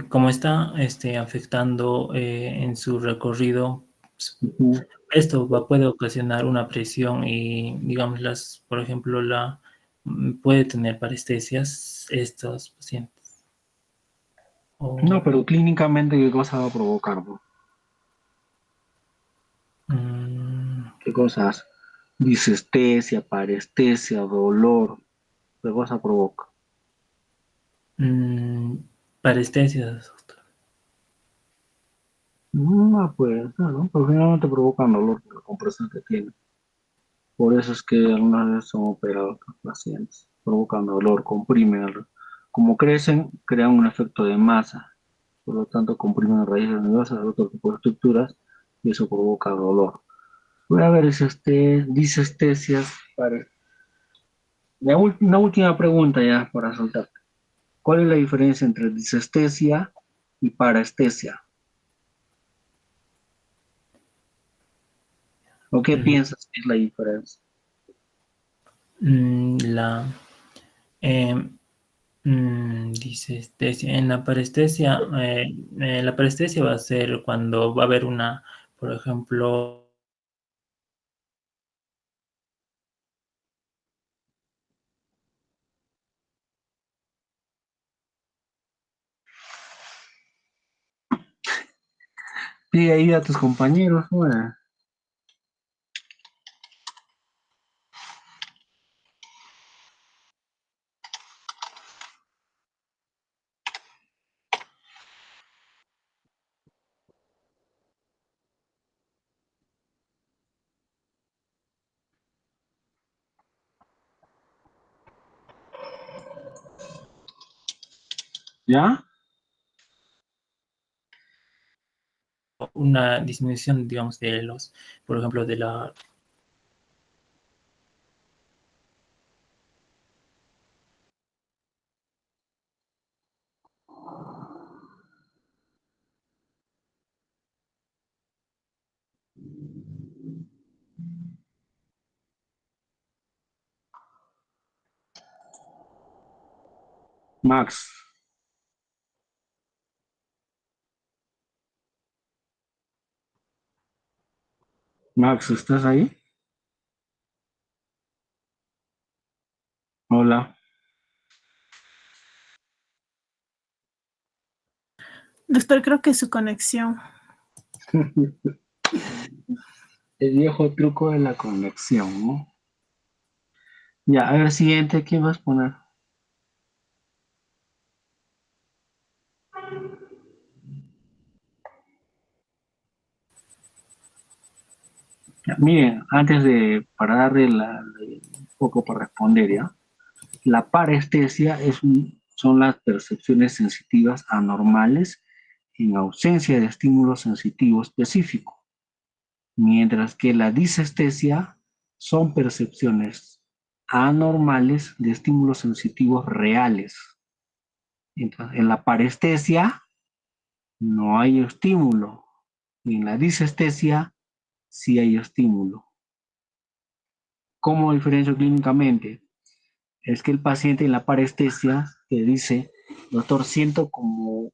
como está afectando en su recorrido, pues, Ujú. puede ocasionar una presión y, digamos, por ejemplo, puede tener parestesias estos pacientes. No, O, pero clínicamente, ¿qué cosa va a provocar, bro? mm, ¿Qué cosas? Disestesia, parestesia, dolor. ¿Qué cosa provoca? mm, parestesias, doctor. No, pues, no, pero generalmente provocan dolor por la compresión que tiene. Por eso es que algunas veces son operados los pacientes. Provocan dolor, comprimen. Como crecen, crean un efecto de masa. Por lo tanto, comprimen raíces nerviosas, otro tipo de estructuras, y eso provoca dolor. Voy a ver si disestesias. Una última pregunta ya para soltar. ¿Cuál es la diferencia entre disestesia y parestesia? ¿O qué Mm, piensas que es la diferencia? mm, la, em, dice en la parestesia va a ser cuando va a haber por ejemplo, Pide ahí a tus compañeros, bueno. una una disminución, digamos, de los, por ejemplo, de la... Max, Max, ¿estás ahí? Hola. Doctor, creo que su conexión. El viejo truco de la conexión, ¿no? Ya, a ver, siguiente, ¿quién vas a poner? Ya, miren, para darle un poco para responder, ¿ya? La parestesia son las percepciones sensitivas anormales en ausencia de estímulo sensitivo específico, mientras que la disestesia son percepciones anormales de estímulos sensitivos reales. Entonces, en la parestesia no hay estímulo, y en la disestesia sí hay estímulo. ¿Cómo diferencio clínicamente? Es que el paciente en la parestesia te dice, doctor, siento como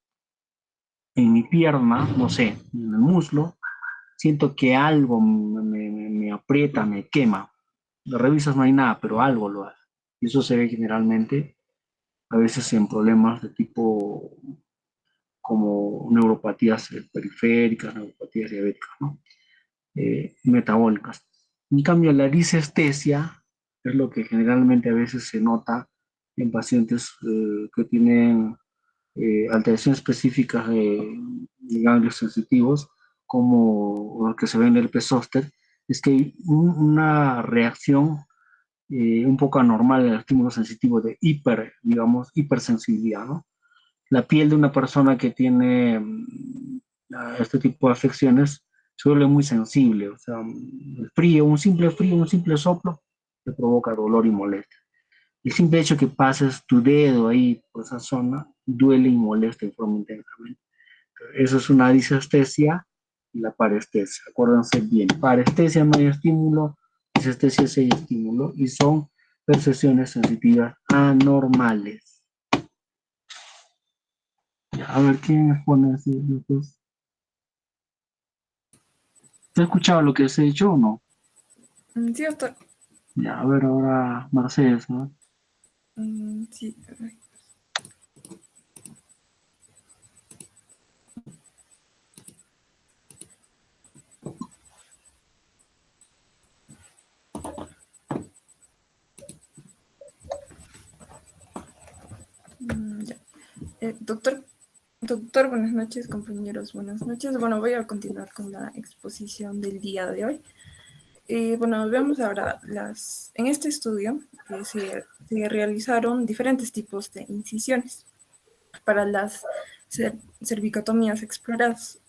en mi pierna, no sé, en el muslo, siento que algo me aprieta, me quema. Lo revisas, no hay nada, pero algo lo hace. Y eso se ve generalmente a veces en problemas de tipo como neuropatías periféricas, neuropatías diabéticas, ¿no? Metabólicas. En cambio, la disestesia es lo que generalmente a veces se nota en pacientes que tienen alteraciones específicas de ganglios sensitivos, como lo que se ve en el herpes zóster, es que hay una reacción un poco anormal al estímulo sensitivo de digamos, hipersensibilidad, ¿no? La piel de una persona que tiene este tipo de afecciones se vuelve muy sensible, o sea, el frío, un simple soplo, te provoca dolor y molestia. El simple hecho que pases tu dedo ahí por esa zona duele y molesta en forma intensamente. Eso es una disestesia y la parestesia. Acuérdense bien, parestesia no hay estímulo, disestesia sí hay estímulo y son percepciones sensitivas anormales. A ver, ¿quién me pone así? ¿Te has escuchado lo que se ha dicho o no? Sí, doctor. Ya, a ver, ahora Mercedes, ¿no? Sí. Ya. Doctor, buenas noches, compañeros, buenas noches. Bueno, voy a continuar con la exposición del día de hoy. Bueno, veamos ahora en este estudio se realizaron diferentes tipos de incisiones para las cervicotomías exploradas.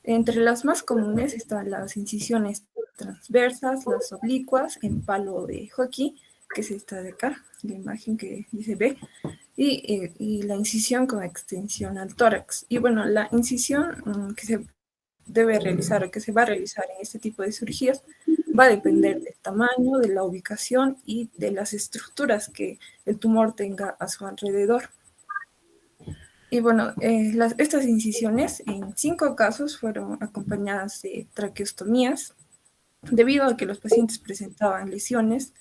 Entre las más comunes están las incisiones transversas, las oblicuas, en palo de hockey, que es esta de acá, la imagen que dice B, y la incisión con extensión al tórax. Y bueno, la incisión que se debe realizar o que se va a realizar en este tipo de cirugías va a depender del tamaño, de la ubicación y de las estructuras que el tumor tenga a su alrededor. Y bueno, estas incisiones en 5 casos fueron acompañadas de traqueostomías debido a que los pacientes presentaban lesiones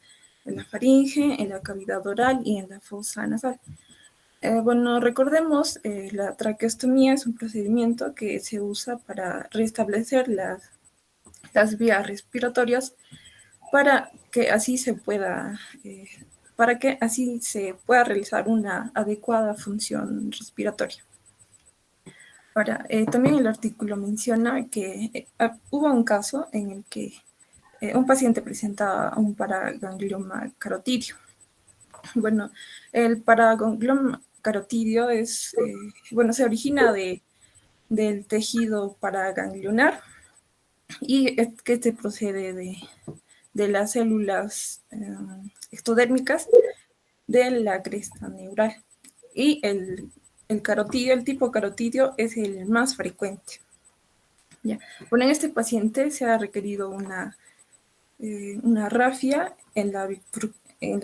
en la faringe, en la cavidad oral y en la fosa nasal. Bueno, recordemos, la traqueostomía es un procedimiento que se usa para restablecer las vías respiratorias para que así se pueda realizar una adecuada función respiratoria. Ahora, también el artículo menciona que hubo un caso en el que un paciente presentaba un paraganglioma carotidio. Bueno, el paraganglioma carotidio se origina de del tejido paraganglionar y que este procede de las células ectodérmicas de la cresta neural. Y el carotidio, el tipo carotidio es el más frecuente. Ya. Bueno, en este paciente se ha requerido una rafia en la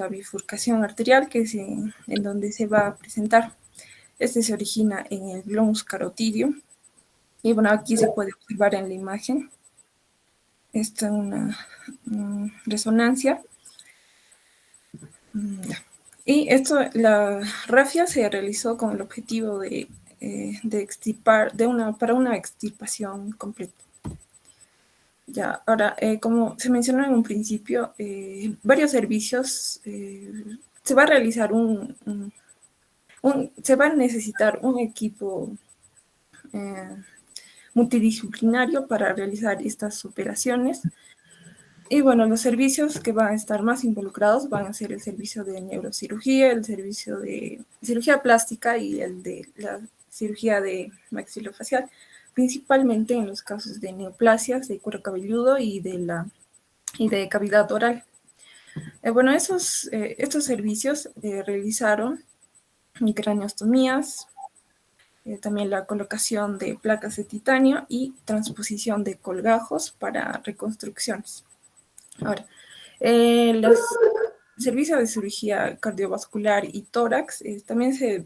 bifurcación arterial, que es en donde se va a presentar. Este se origina en el glomus carotidio. Y bueno, aquí se puede observar en la imagen. Esta es una resonancia. Y la rafia se realizó con el objetivo de extirpar, para una extirpación completa. Ya, ahora, como se mencionó en un principio, varios servicios, se va a realizar se va a necesitar un equipo multidisciplinario para realizar estas operaciones. Y bueno, los servicios que van a estar más involucrados van a ser el servicio de neurocirugía, el servicio de cirugía plástica y el de la cirugía de maxilofacial, principalmente en los casos de neoplasias de cuero cabelludo y de cavidad oral. Bueno, estos servicios realizaron craneostomías, también la colocación de placas de titanio y transposición de colgajos para reconstrucciones. Ahora, los servicios de cirugía cardiovascular y tórax también se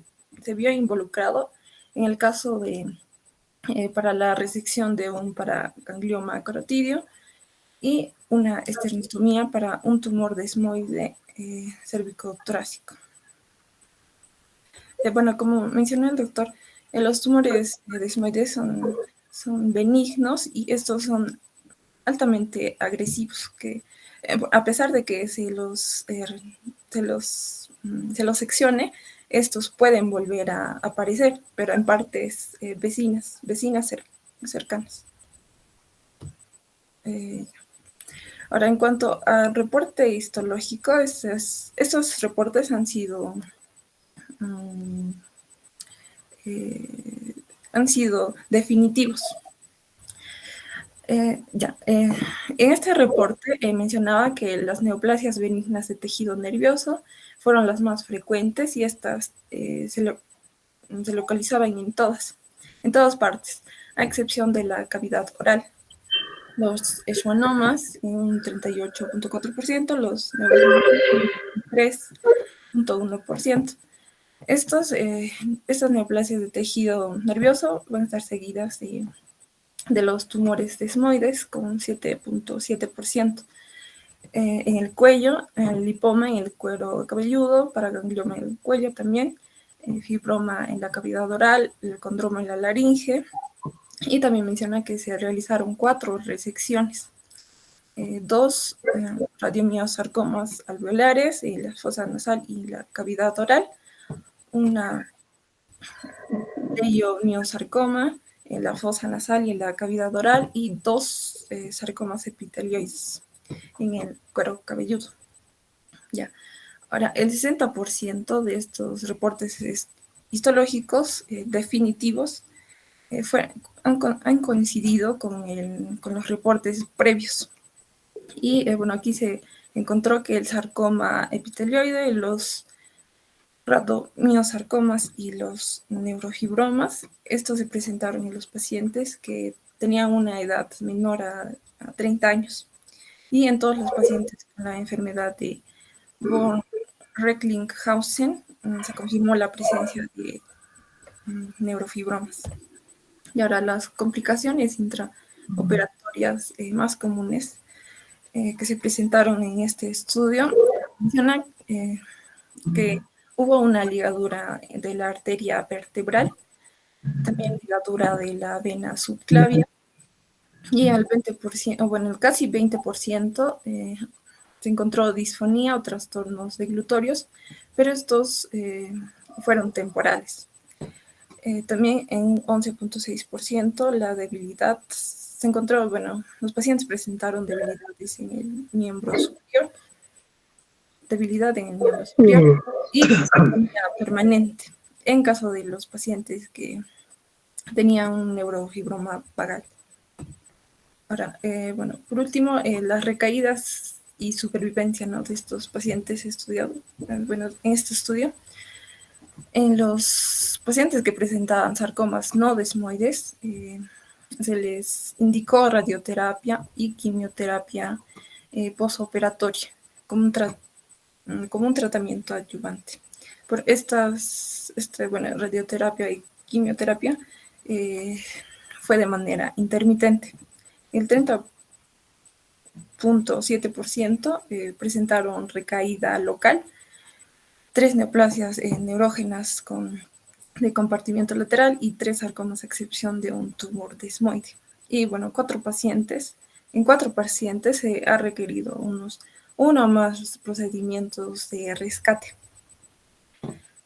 vio involucrado en el caso para la resección de un paraganglioma carotidio y una esternostomía para un tumor desmoide cervicotorácico. Bueno, como mencionó el doctor, los tumores desmoides son benignos y estos son altamente agresivos, que a pesar de que se los seccione, estos pueden volver a aparecer, pero en partes vecinas cercanas. Ahora, en cuanto al reporte histológico, estos reportes han sido definitivos. En este reporte mencionaba que las neoplasias benignas de tejido nervioso fueron las más frecuentes y estas se localizaban en todas partes, a excepción de la cavidad oral. Los schwannomas en un 38.4%, los neuromas en 3.1%. Estas neoplasias de tejido nervioso van a estar seguidas de los tumores desmoides con 7.7%. En el cuello, el lipoma en el cuero cabelludo, paraganglioma en el cuello también, fibroma en la cavidad oral, el condroma en la laringe, y también menciona que se realizaron 4 resecciones, 2 radiomiosarcomas alveolares, la fosa nasal y la cavidad oral, una leiomiosarcoma en la fosa nasal y en la cavidad oral y 2 sarcomas epitelioides en el cuero cabelludo. Ya. Ahora, el 60% de estos reportes histológicos definitivos han coincidido con los reportes previos. Y bueno, aquí se encontró que el sarcoma epitelioide, los rhabdomiosarcomas y los neurofibromas, estos se presentaron en los pacientes que tenían una edad menor a 30 años. Y en todos los pacientes con la enfermedad de von Recklinghausen se confirmó la presencia de neurofibromas. Y ahora las complicaciones intraoperatorias más comunes que se presentaron en este estudio mencionan que hubo una ligadura de la arteria vertebral, también ligadura de la vena subclavia, y al 20%, bueno, casi 20% se encontró disfonía o trastornos deglutorios, pero estos fueron temporales. También en 11.6% la debilidad se encontró, bueno, los pacientes presentaron debilidades en el miembro superior, y disfonía permanente. En caso de los pacientes que tenía un neurofibroma vagal. Ahora, bueno, por último, las recaídas y supervivencia, ¿no?, de estos pacientes estudiados. Bueno, en este estudio, en los pacientes que presentaban sarcomas no desmoides, se les indicó radioterapia y quimioterapia posoperatoria como como un tratamiento adyuvante. Por bueno, radioterapia y quimioterapia fue de manera intermitente. El 30.7% presentaron recaída local, 3 neoplasias neurógenas de compartimiento lateral y 3 sarcomas a excepción de un tumor desmoide. Y bueno, en 4 pacientes se ha requerido uno o más procedimientos de rescate.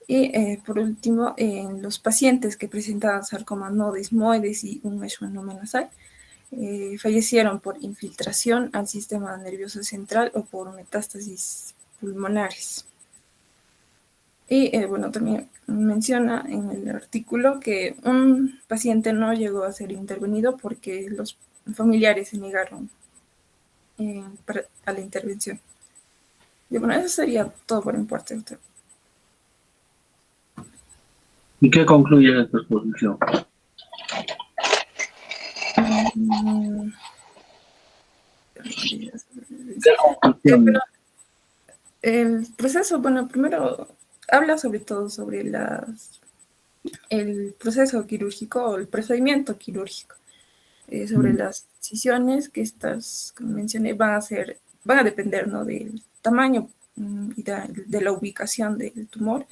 Y por último, en los pacientes que presentaban sarcoma no desmoides y un mesomenoma nasal, fallecieron por infiltración al sistema nervioso central o por metástasis pulmonares. Y bueno, también menciona en el artículo que un paciente no llegó a ser intervenido porque los familiares se negaron a la intervención. Y bueno, eso sería todo por mi parte, doctor. ¿Y qué concluye esta exposición? Mm, Conclusión. el proceso, bueno, primero habla sobre todo sobre el proceso quirúrgico o el procedimiento quirúrgico, sobre las decisiones que estas, como mencioné, van a depender, ¿no?, del tamaño y de la ubicación del tumor.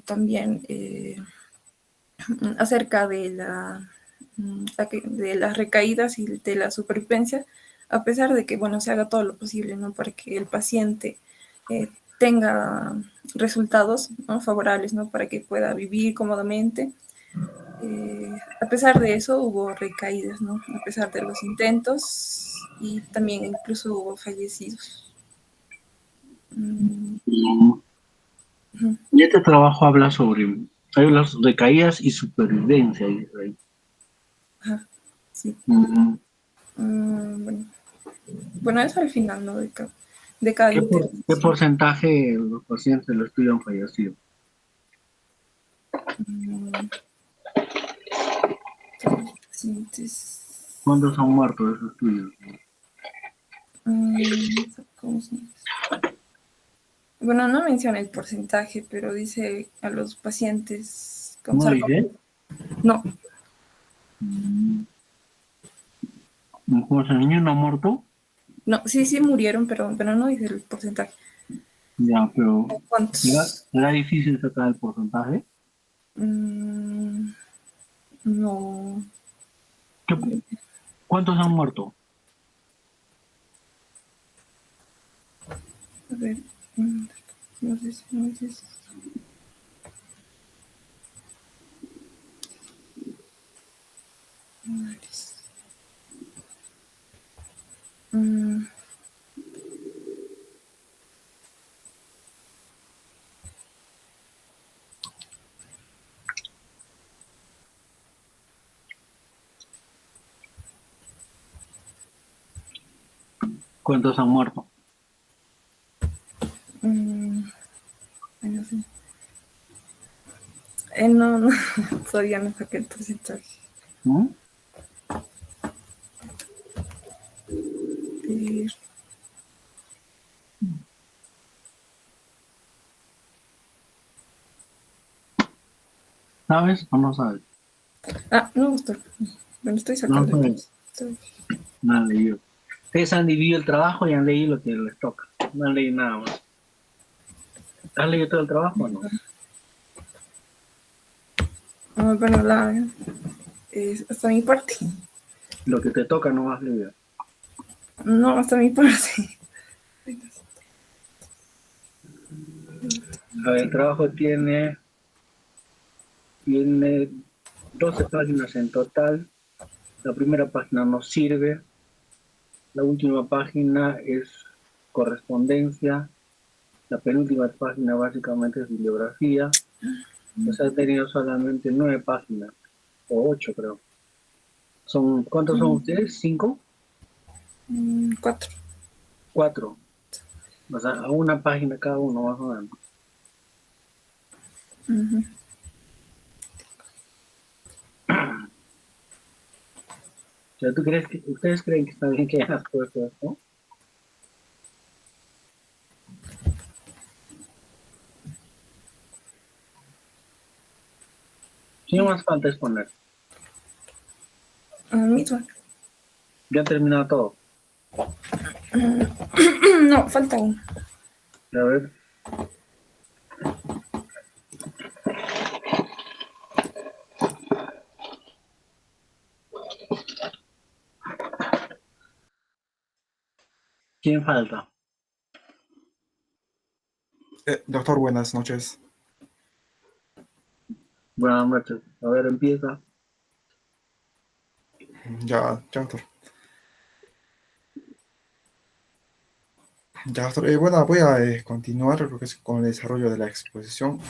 También acerca de de las recaídas y de la supervivencia, a pesar de que, bueno, se haga todo lo posible, ¿no?, para que el paciente tenga resultados, ¿no?, favorables, ¿no?, para que pueda vivir cómodamente. A pesar de eso, hubo recaídas, ¿no?, a pesar de los intentos, y también incluso hubo fallecidos. Y este trabajo habla sobre las recaídas y supervivencia. Dice ahí. Ajá, sí. Mm. Bueno, eso al final, ¿no?, de cada ¿Qué intervención. porcentaje de los pacientes del estudio han fallecido? Todos los pacientes. ¿Cuántos han muerto de esos estudios? ¿Cómo se llama? Bueno, no menciona el porcentaje, pero dice a los pacientes con ¿No sarcoma. dice? No, ¿Cómo se niño no ha muerto? no, sí murieron, pero no dice el porcentaje. Ya, pero ¿Cuántos? ¿era difícil sacar el porcentaje? No. ¿Cuántos han muerto? A ver. No sé si no dices. ¿Cuántos han muerto? No sé. No, todavía no saqué el porcentaje. ¿Mm? ¿Sabes o no sabes? No, doctor. Bueno, estoy No sacando el sabes. porcentaje. No han leído. Ustedes han dividido el trabajo y han leído lo que les toca. No han leído nada más. ¿Has leído todo el trabajo o no? Bueno, hasta mi parte. Lo que te toca no has leído. No, hasta mi parte. A ver, el trabajo tiene 12 páginas en total. La primera página no sirve. La última página es correspondencia. La penúltima página básicamente es bibliografía. Pues ha tenido solamente 9 páginas, o 8 creo. ¿Cuántos son ustedes? ¿5? 4. 4. O sea, a una página cada uno más o menos. O sea, ¿ustedes creen que está bien que hayan puesto esto? Sí, no más falta exponer. Mismo. Ya ha terminado todo. No, falta uno. A ver. ¿Quién falta? Doctor, buenas noches. Buenas noches. A ver, empieza. Ya, doctor. Ya, doctor. Bueno, voy a continuar lo que es con el desarrollo de la exposición.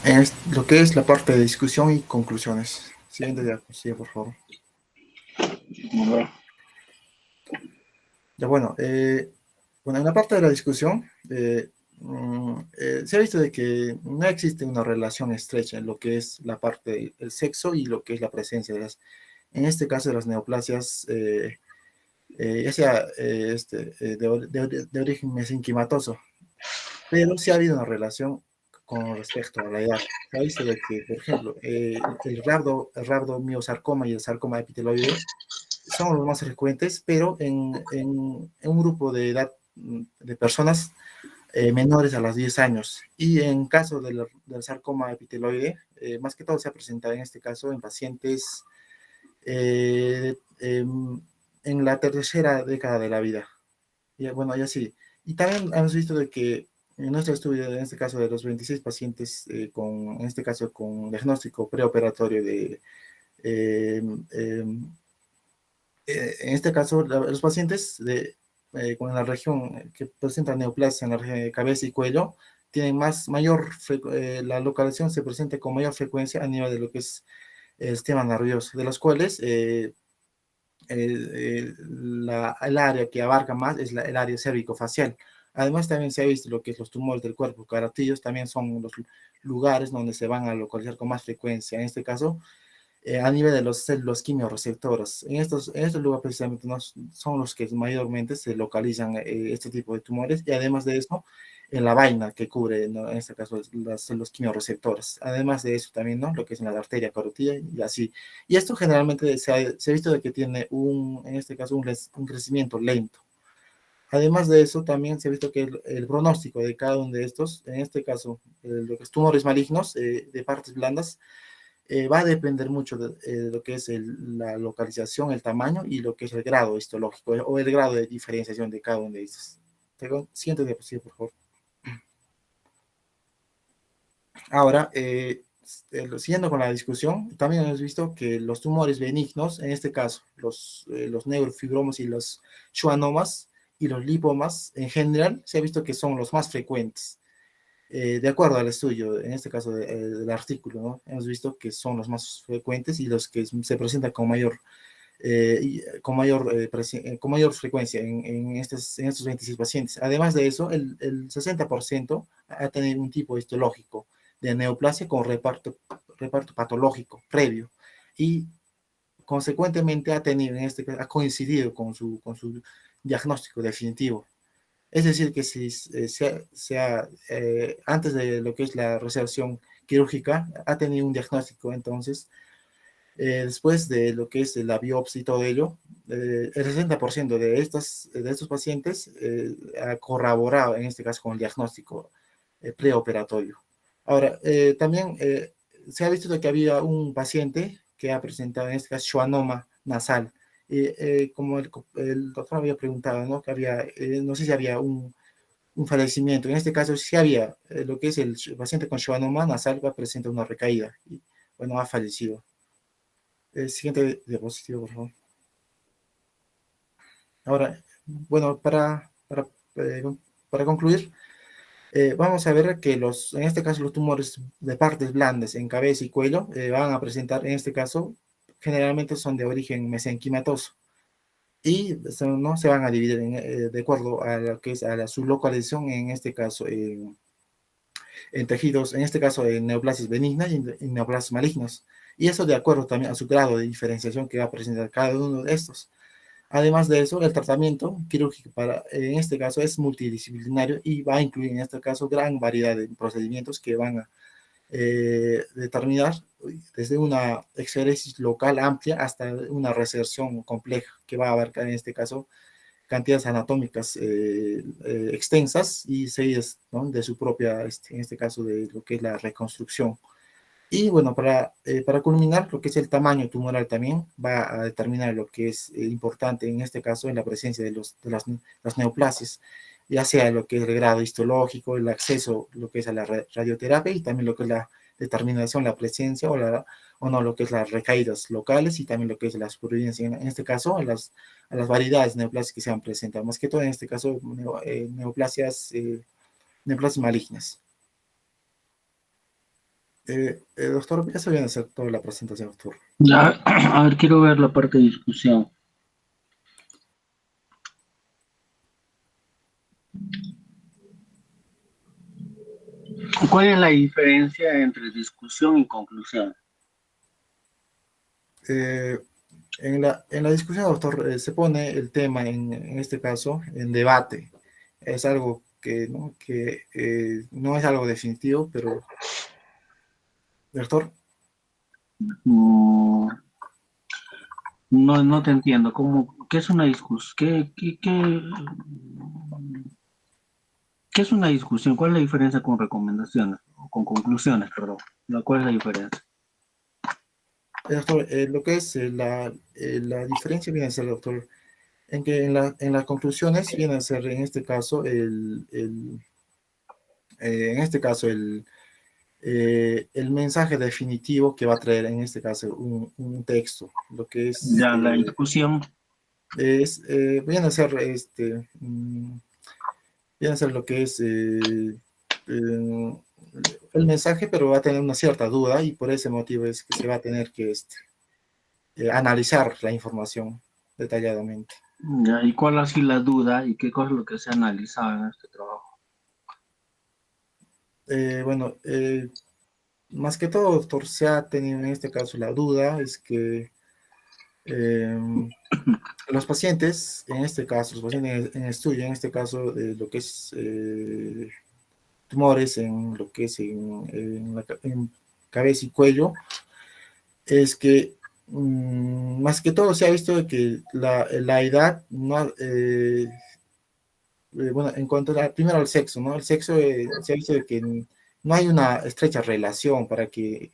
Lo que es la parte de discusión y conclusiones. Siguiente diapositiva, por favor. A ver. Ya, bueno, en la parte de la discusión, se ha visto de que no existe una relación estrecha en lo que es la parte del sexo y lo que es la presencia en este caso, de las neoplasias, ya sea de origen mesenquimatoso, pero sí ha habido una relación con respecto a la edad. Se ha visto de que, por ejemplo, el rabdomiosarcoma y el sarcoma epiteloide son los más frecuentes, pero en un grupo de edad de personas menores a los 10 años. Y en caso del sarcoma epiteloide, más que todo se ha presentado en este caso en pacientes en la tercera década de la vida. Y bueno, y así. Y también hemos visto de que en nuestro estudio, en este caso de los 26 pacientes, en este caso con diagnóstico preoperatorio eh, eh, en este caso, los pacientes con la región que presentan neoplasia en la región de cabeza y cuello, tienen la localización se presenta con mayor frecuencia a nivel de lo que es el sistema nervioso, de los cuales el área que abarca más es el área cérvico-facial. Además, también se ha visto lo que es los tumores del cuerpo carotídeos, también son los lugares donde se van a localizar con más frecuencia. En este caso, a nivel de las células quimiorreceptoras. En estos lugares precisamente son los que mayormente se localizan este tipo de tumores, y además de eso, en la vaina que cubre, ¿no?, en este caso las células quimiorreceptoras. Además de eso también, ¿no?, lo que es en la arteria carótida y así. Y esto generalmente se ha visto de que tiene en este caso, un crecimiento lento. Además de eso, también se ha visto que el pronóstico de cada uno de estos, en este caso, lo que es tumores malignos de partes blandas, va a depender mucho de lo que es la localización, el tamaño y lo que es el grado histológico o el grado de diferenciación de cada uno de estos. Siguiente diapositiva, por favor. Ahora, siguiendo con la discusión, también hemos visto que los tumores benignos, en este caso, los neurofibromas y los schwannomas y los lipomas, en general, se ha visto que son los más frecuentes. De acuerdo al estudio, en este caso del artículo, ¿no?, hemos visto que son los más frecuentes y los que se presentan con mayor frecuencia en estos 26 pacientes. Además de eso, el 60% ha tenido un tipo histológico de neoplasia con reparto patológico previo, y consecuentemente ha coincidido con su diagnóstico definitivo. Es decir, que si antes de lo que es la resección quirúrgica, ha tenido un diagnóstico. Entonces, después de lo que es la biopsia y todo ello, el 60% de estos pacientes ha corroborado, en este caso, con el diagnóstico preoperatorio. Ahora, también se ha visto de que había un paciente que ha presentado, en este caso, schwannoma nasal. Como el doctor había preguntado, ¿no?, que había, no sé si había un fallecimiento. En este caso, sí había lo que es el paciente con schwannoma nasal, va a presentar una recaída y, bueno, ha fallecido. Siguiente diapositiva, por favor. Ahora, bueno, para concluir, Vamos a ver que en este caso los tumores de partes blandas en cabeza y cuello van a presentar, en este caso, generalmente son de origen mesenquimatoso y ¿no? Se van a dividir de acuerdo a lo que es su localización, en este caso, en tejidos, en este caso en neoplasias benignas y en neoplasias malignos. Y eso de acuerdo también a su grado de diferenciación que va a presentar cada uno de estos. Además de eso, el tratamiento quirúrgico en este caso es multidisciplinario y va a incluir en este caso gran variedad de procedimientos que van a determinar desde una exéresis local amplia hasta una resección compleja que va a abarcar en este caso cantidades anatómicas extensas y seguidas, ¿no? De su propia, en este caso de lo que es la reconstrucción. Y bueno, para culminar, lo que es el tamaño tumoral también va a determinar lo que es importante en este caso en la presencia de las neoplasias, ya sea lo que es el grado histológico, el acceso, lo que es a la radioterapia y también lo que es la determinación, la presencia o no, lo que es las recaídas locales y también lo que es la supervivencia, en este caso, a las variedades neoplasias que se han presentado, más que todo en este caso neoplasias malignas. Doctor, eso viene a ser toda la presentación, doctor. A ver, quiero ver la parte de discusión. ¿Cuál es la diferencia entre discusión y conclusión? En la discusión, doctor, se pone el tema, en este caso, en debate. Es algo que no es algo definitivo, pero... Doctor. No te entiendo. ¿Qué es una discusión? ¿Qué es una discusión? ¿Cuál es la diferencia con recomendaciones? O con conclusiones, perdón. ¿Cuál es la diferencia? Doctor, lo que es la diferencia viene a ser, doctor, en que en las conclusiones viene a ser, en este caso, el mensaje definitivo que va a traer, en este caso, un texto. Lo que es... Ya, la discusión. Viene a ser, viene a ser lo que es el mensaje, pero va a tener una cierta duda y por ese motivo es que se va a tener que analizar la información detalladamente. Ya, ¿y cuál ha sido la duda y qué cosa es lo que se ha analizado en este trabajo? Bueno, más que todo, doctor, se ha tenido en este caso la duda, es que los pacientes, en este caso, los pacientes en estudio, en este caso, lo que es tumores en lo que es en cabeza y cuello, es que más que todo se ha visto que la edad no, bueno, en cuanto primero al sexo, ¿no? El sexo se ha visto de que no hay una estrecha relación para que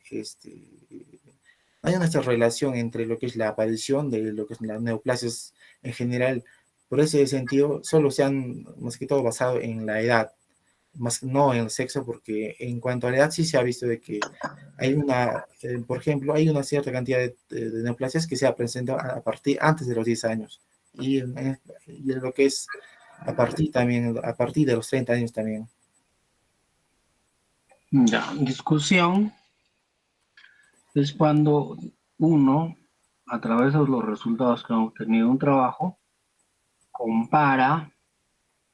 hay una estrecha relación entre lo que es la aparición de lo que es las neoplasias en general. Por ese sentido, solo se han más que todo basado en la edad, más no en el sexo, porque en cuanto a la edad sí se ha visto de que hay por ejemplo, hay una cierta cantidad de neoplasias que se ha presentado antes de los 10 años. Y en lo que es a partir de los 30 años también. Ya, discusión es cuando uno, a través de los resultados que ha obtenido un trabajo, compara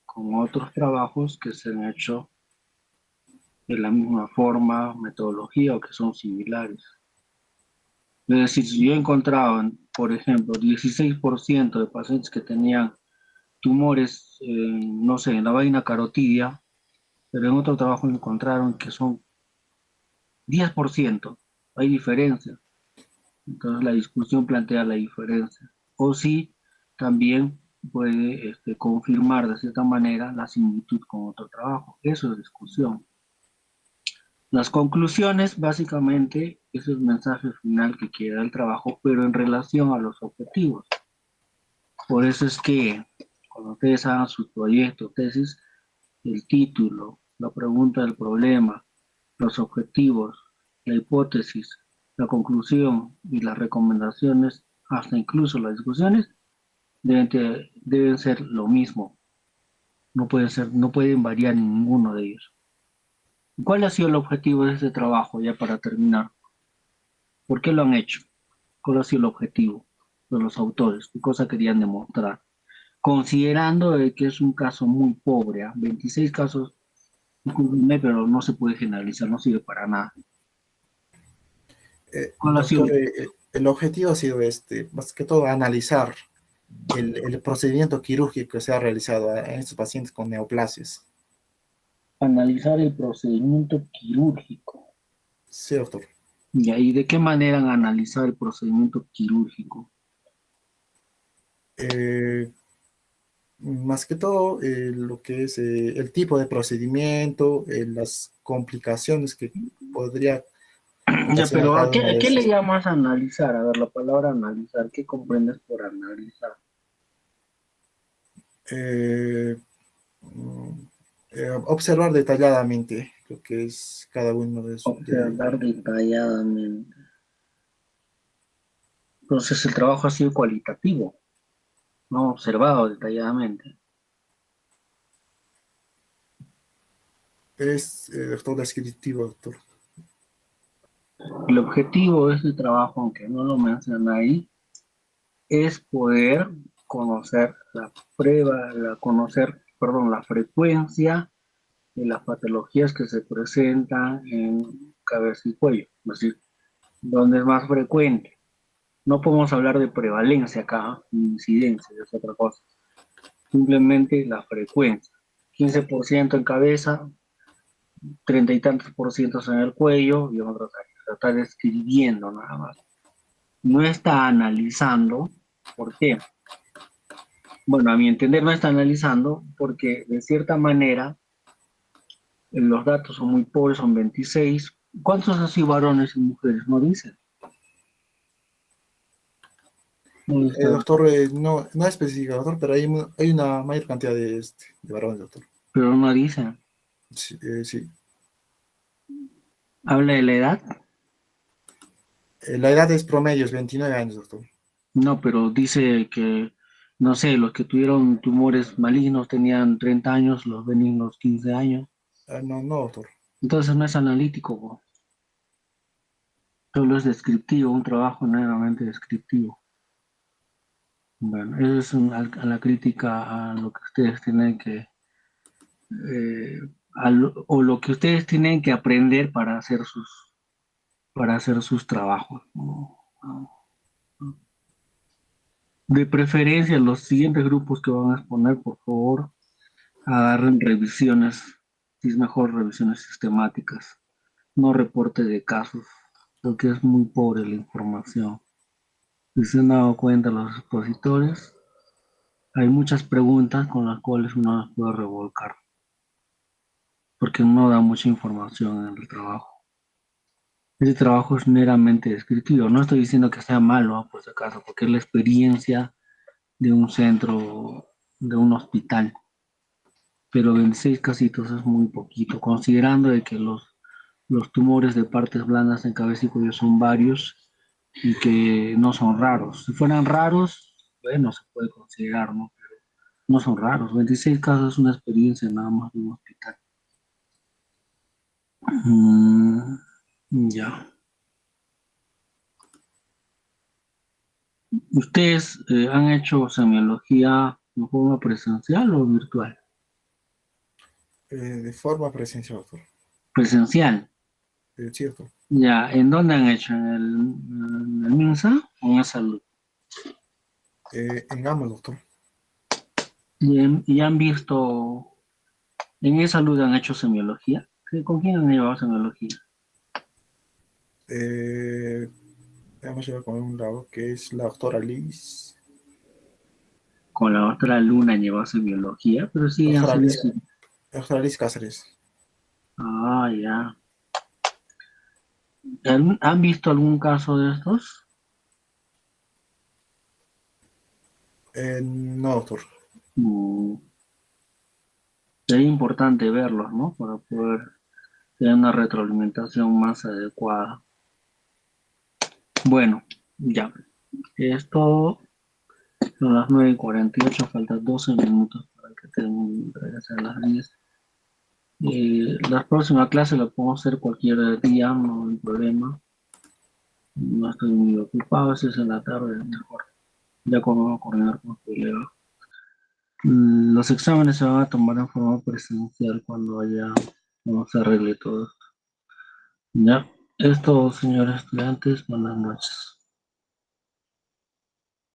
con otros trabajos que se han hecho de la misma forma, metodología o que son similares. Es decir, si yo he encontrado, por ejemplo, 16% de pacientes que tenían tumores, no sé, en la vaina carotidia, pero en otro trabajo encontraron que son 10%, hay diferencia. Entonces la discusión plantea la diferencia. O si también puede confirmar de cierta manera la similitud con otro trabajo. Eso es discusión. Las conclusiones, básicamente, es el mensaje final que quiere dar el trabajo, pero en relación a los objetivos. Por eso es que cuando ustedes hagan su proyecto, tesis, el título, la pregunta del problema, los objetivos, la hipótesis, la conclusión y las recomendaciones, hasta incluso las discusiones, deben ser lo mismo. No pueden ser, no pueden variar ninguno de ellos. ¿Cuál ha sido el objetivo de este trabajo, ya para terminar? ¿Por qué lo han hecho? ¿Cuál ha sido el objetivo de los autores? ¿Qué cosa querían demostrar? Considerando de que es un caso muy pobre, 26 casos, discúlpenme, pero no se puede generalizar, no sirve para nada. ¿Cuál ha sido? Doctor, el objetivo ha sido más que todo analizar el procedimiento quirúrgico que se ha realizado en estos pacientes con neoplasias. Analizar el procedimiento quirúrgico. Sí, doctor. ¿Y de qué manera han analizado el procedimiento quirúrgico? Más que todo, lo que es el tipo de procedimiento, las complicaciones que podría Ya, ocasionar pero cada uno a de qué le estos. llamas analizar? A ver, la palabra analizar, ¿qué comprendes por analizar? Eh, mm, Observar detalladamente lo que es cada uno de esos. Observar detalladamente. Entonces el trabajo ha sido cualitativo, no observado detalladamente. Es doctor descriptivo, doctor. El objetivo de este trabajo, aunque no lo menciona ahí, es poder conocer la frecuencia de las patologías que se presentan en cabeza y cuello, es decir, dónde es más frecuente. No podemos hablar de prevalencia acá, ni incidencia, es otra cosa. Simplemente la frecuencia. 15% en cabeza, 30 y tantos por ciento en el cuello y en otras áreas. Está describiendo nada más. No está analizando. ¿Por qué? Bueno, a mi entender no está analizando porque de cierta manera los datos son muy pobres, son 26. ¿Cuántos así varones y mujeres? No dicen. No está, Doctor, no, no especifica, doctor, pero hay una mayor cantidad de varones, doctor. pero no dicen. Sí, sí. ¿Habla de la edad? La edad es promedio, es 29 años, doctor. No, pero dice que, no sé, los que tuvieron tumores malignos tenían 30 años, los benignos 15 años. No, no, doctor. Entonces no es analítico, po. Solo es descriptivo, un trabajo meramente descriptivo. Bueno, eso es a la crítica a lo que ustedes tienen que, o lo que ustedes tienen que aprender para hacer sus trabajos, ¿no? De preferencia, los siguientes grupos que van a exponer, por favor, agarren revisiones, si es mejor revisiones sistemáticas, no reporte de casos, porque es muy pobre la información. Si se han dado cuenta los expositores, hay muchas preguntas con las cuales uno las puede revolcar, porque no da mucha información en el trabajo. Este trabajo es meramente descriptivo. No estoy diciendo que sea malo, por si acaso, porque es la experiencia de un centro, de un hospital. Pero 26 casitos es muy poquito, considerando de que los tumores de partes blandas en cabeza y cuello son varios y que no son raros. Si fueran raros, bueno, se puede considerar, ¿no? Pero no son raros. 26 casos es una experiencia nada más de un hospital. Ya. ¿Ustedes han hecho semiología de forma presencial o virtual? De forma presencial, doctor. Presencial. Sí, doctor. Ya, ¿en dónde han hecho? ¿En el MINSA o en Salud? En ambos, doctor. Y han visto, en esa salud han hecho semiología. ¿Con quién han llevado semiología? Hemos llegado con un lado que es la doctora Liz. Con la otra Luna han llevado semiología, pero sí han sido... Doctora Liz Cáceres. Ah, ya. ¿Han visto algún caso de estos? No, doctor. Es importante verlos, ¿no? Para poder tener una retroalimentación más adecuada. Bueno, ya. Es todo. Son las 9:48, faltan 12 minutos para que que tendré que hacer las 10. La próxima clase la podemos hacer cualquier día, no hay problema. No estoy muy ocupado, si es en la tarde, mejor. Ya como voy a coordinar con colega. Los exámenes se van a tomar en forma presencial cuando se arregle todo esto. Ya, esto, señores estudiantes, buenas noches.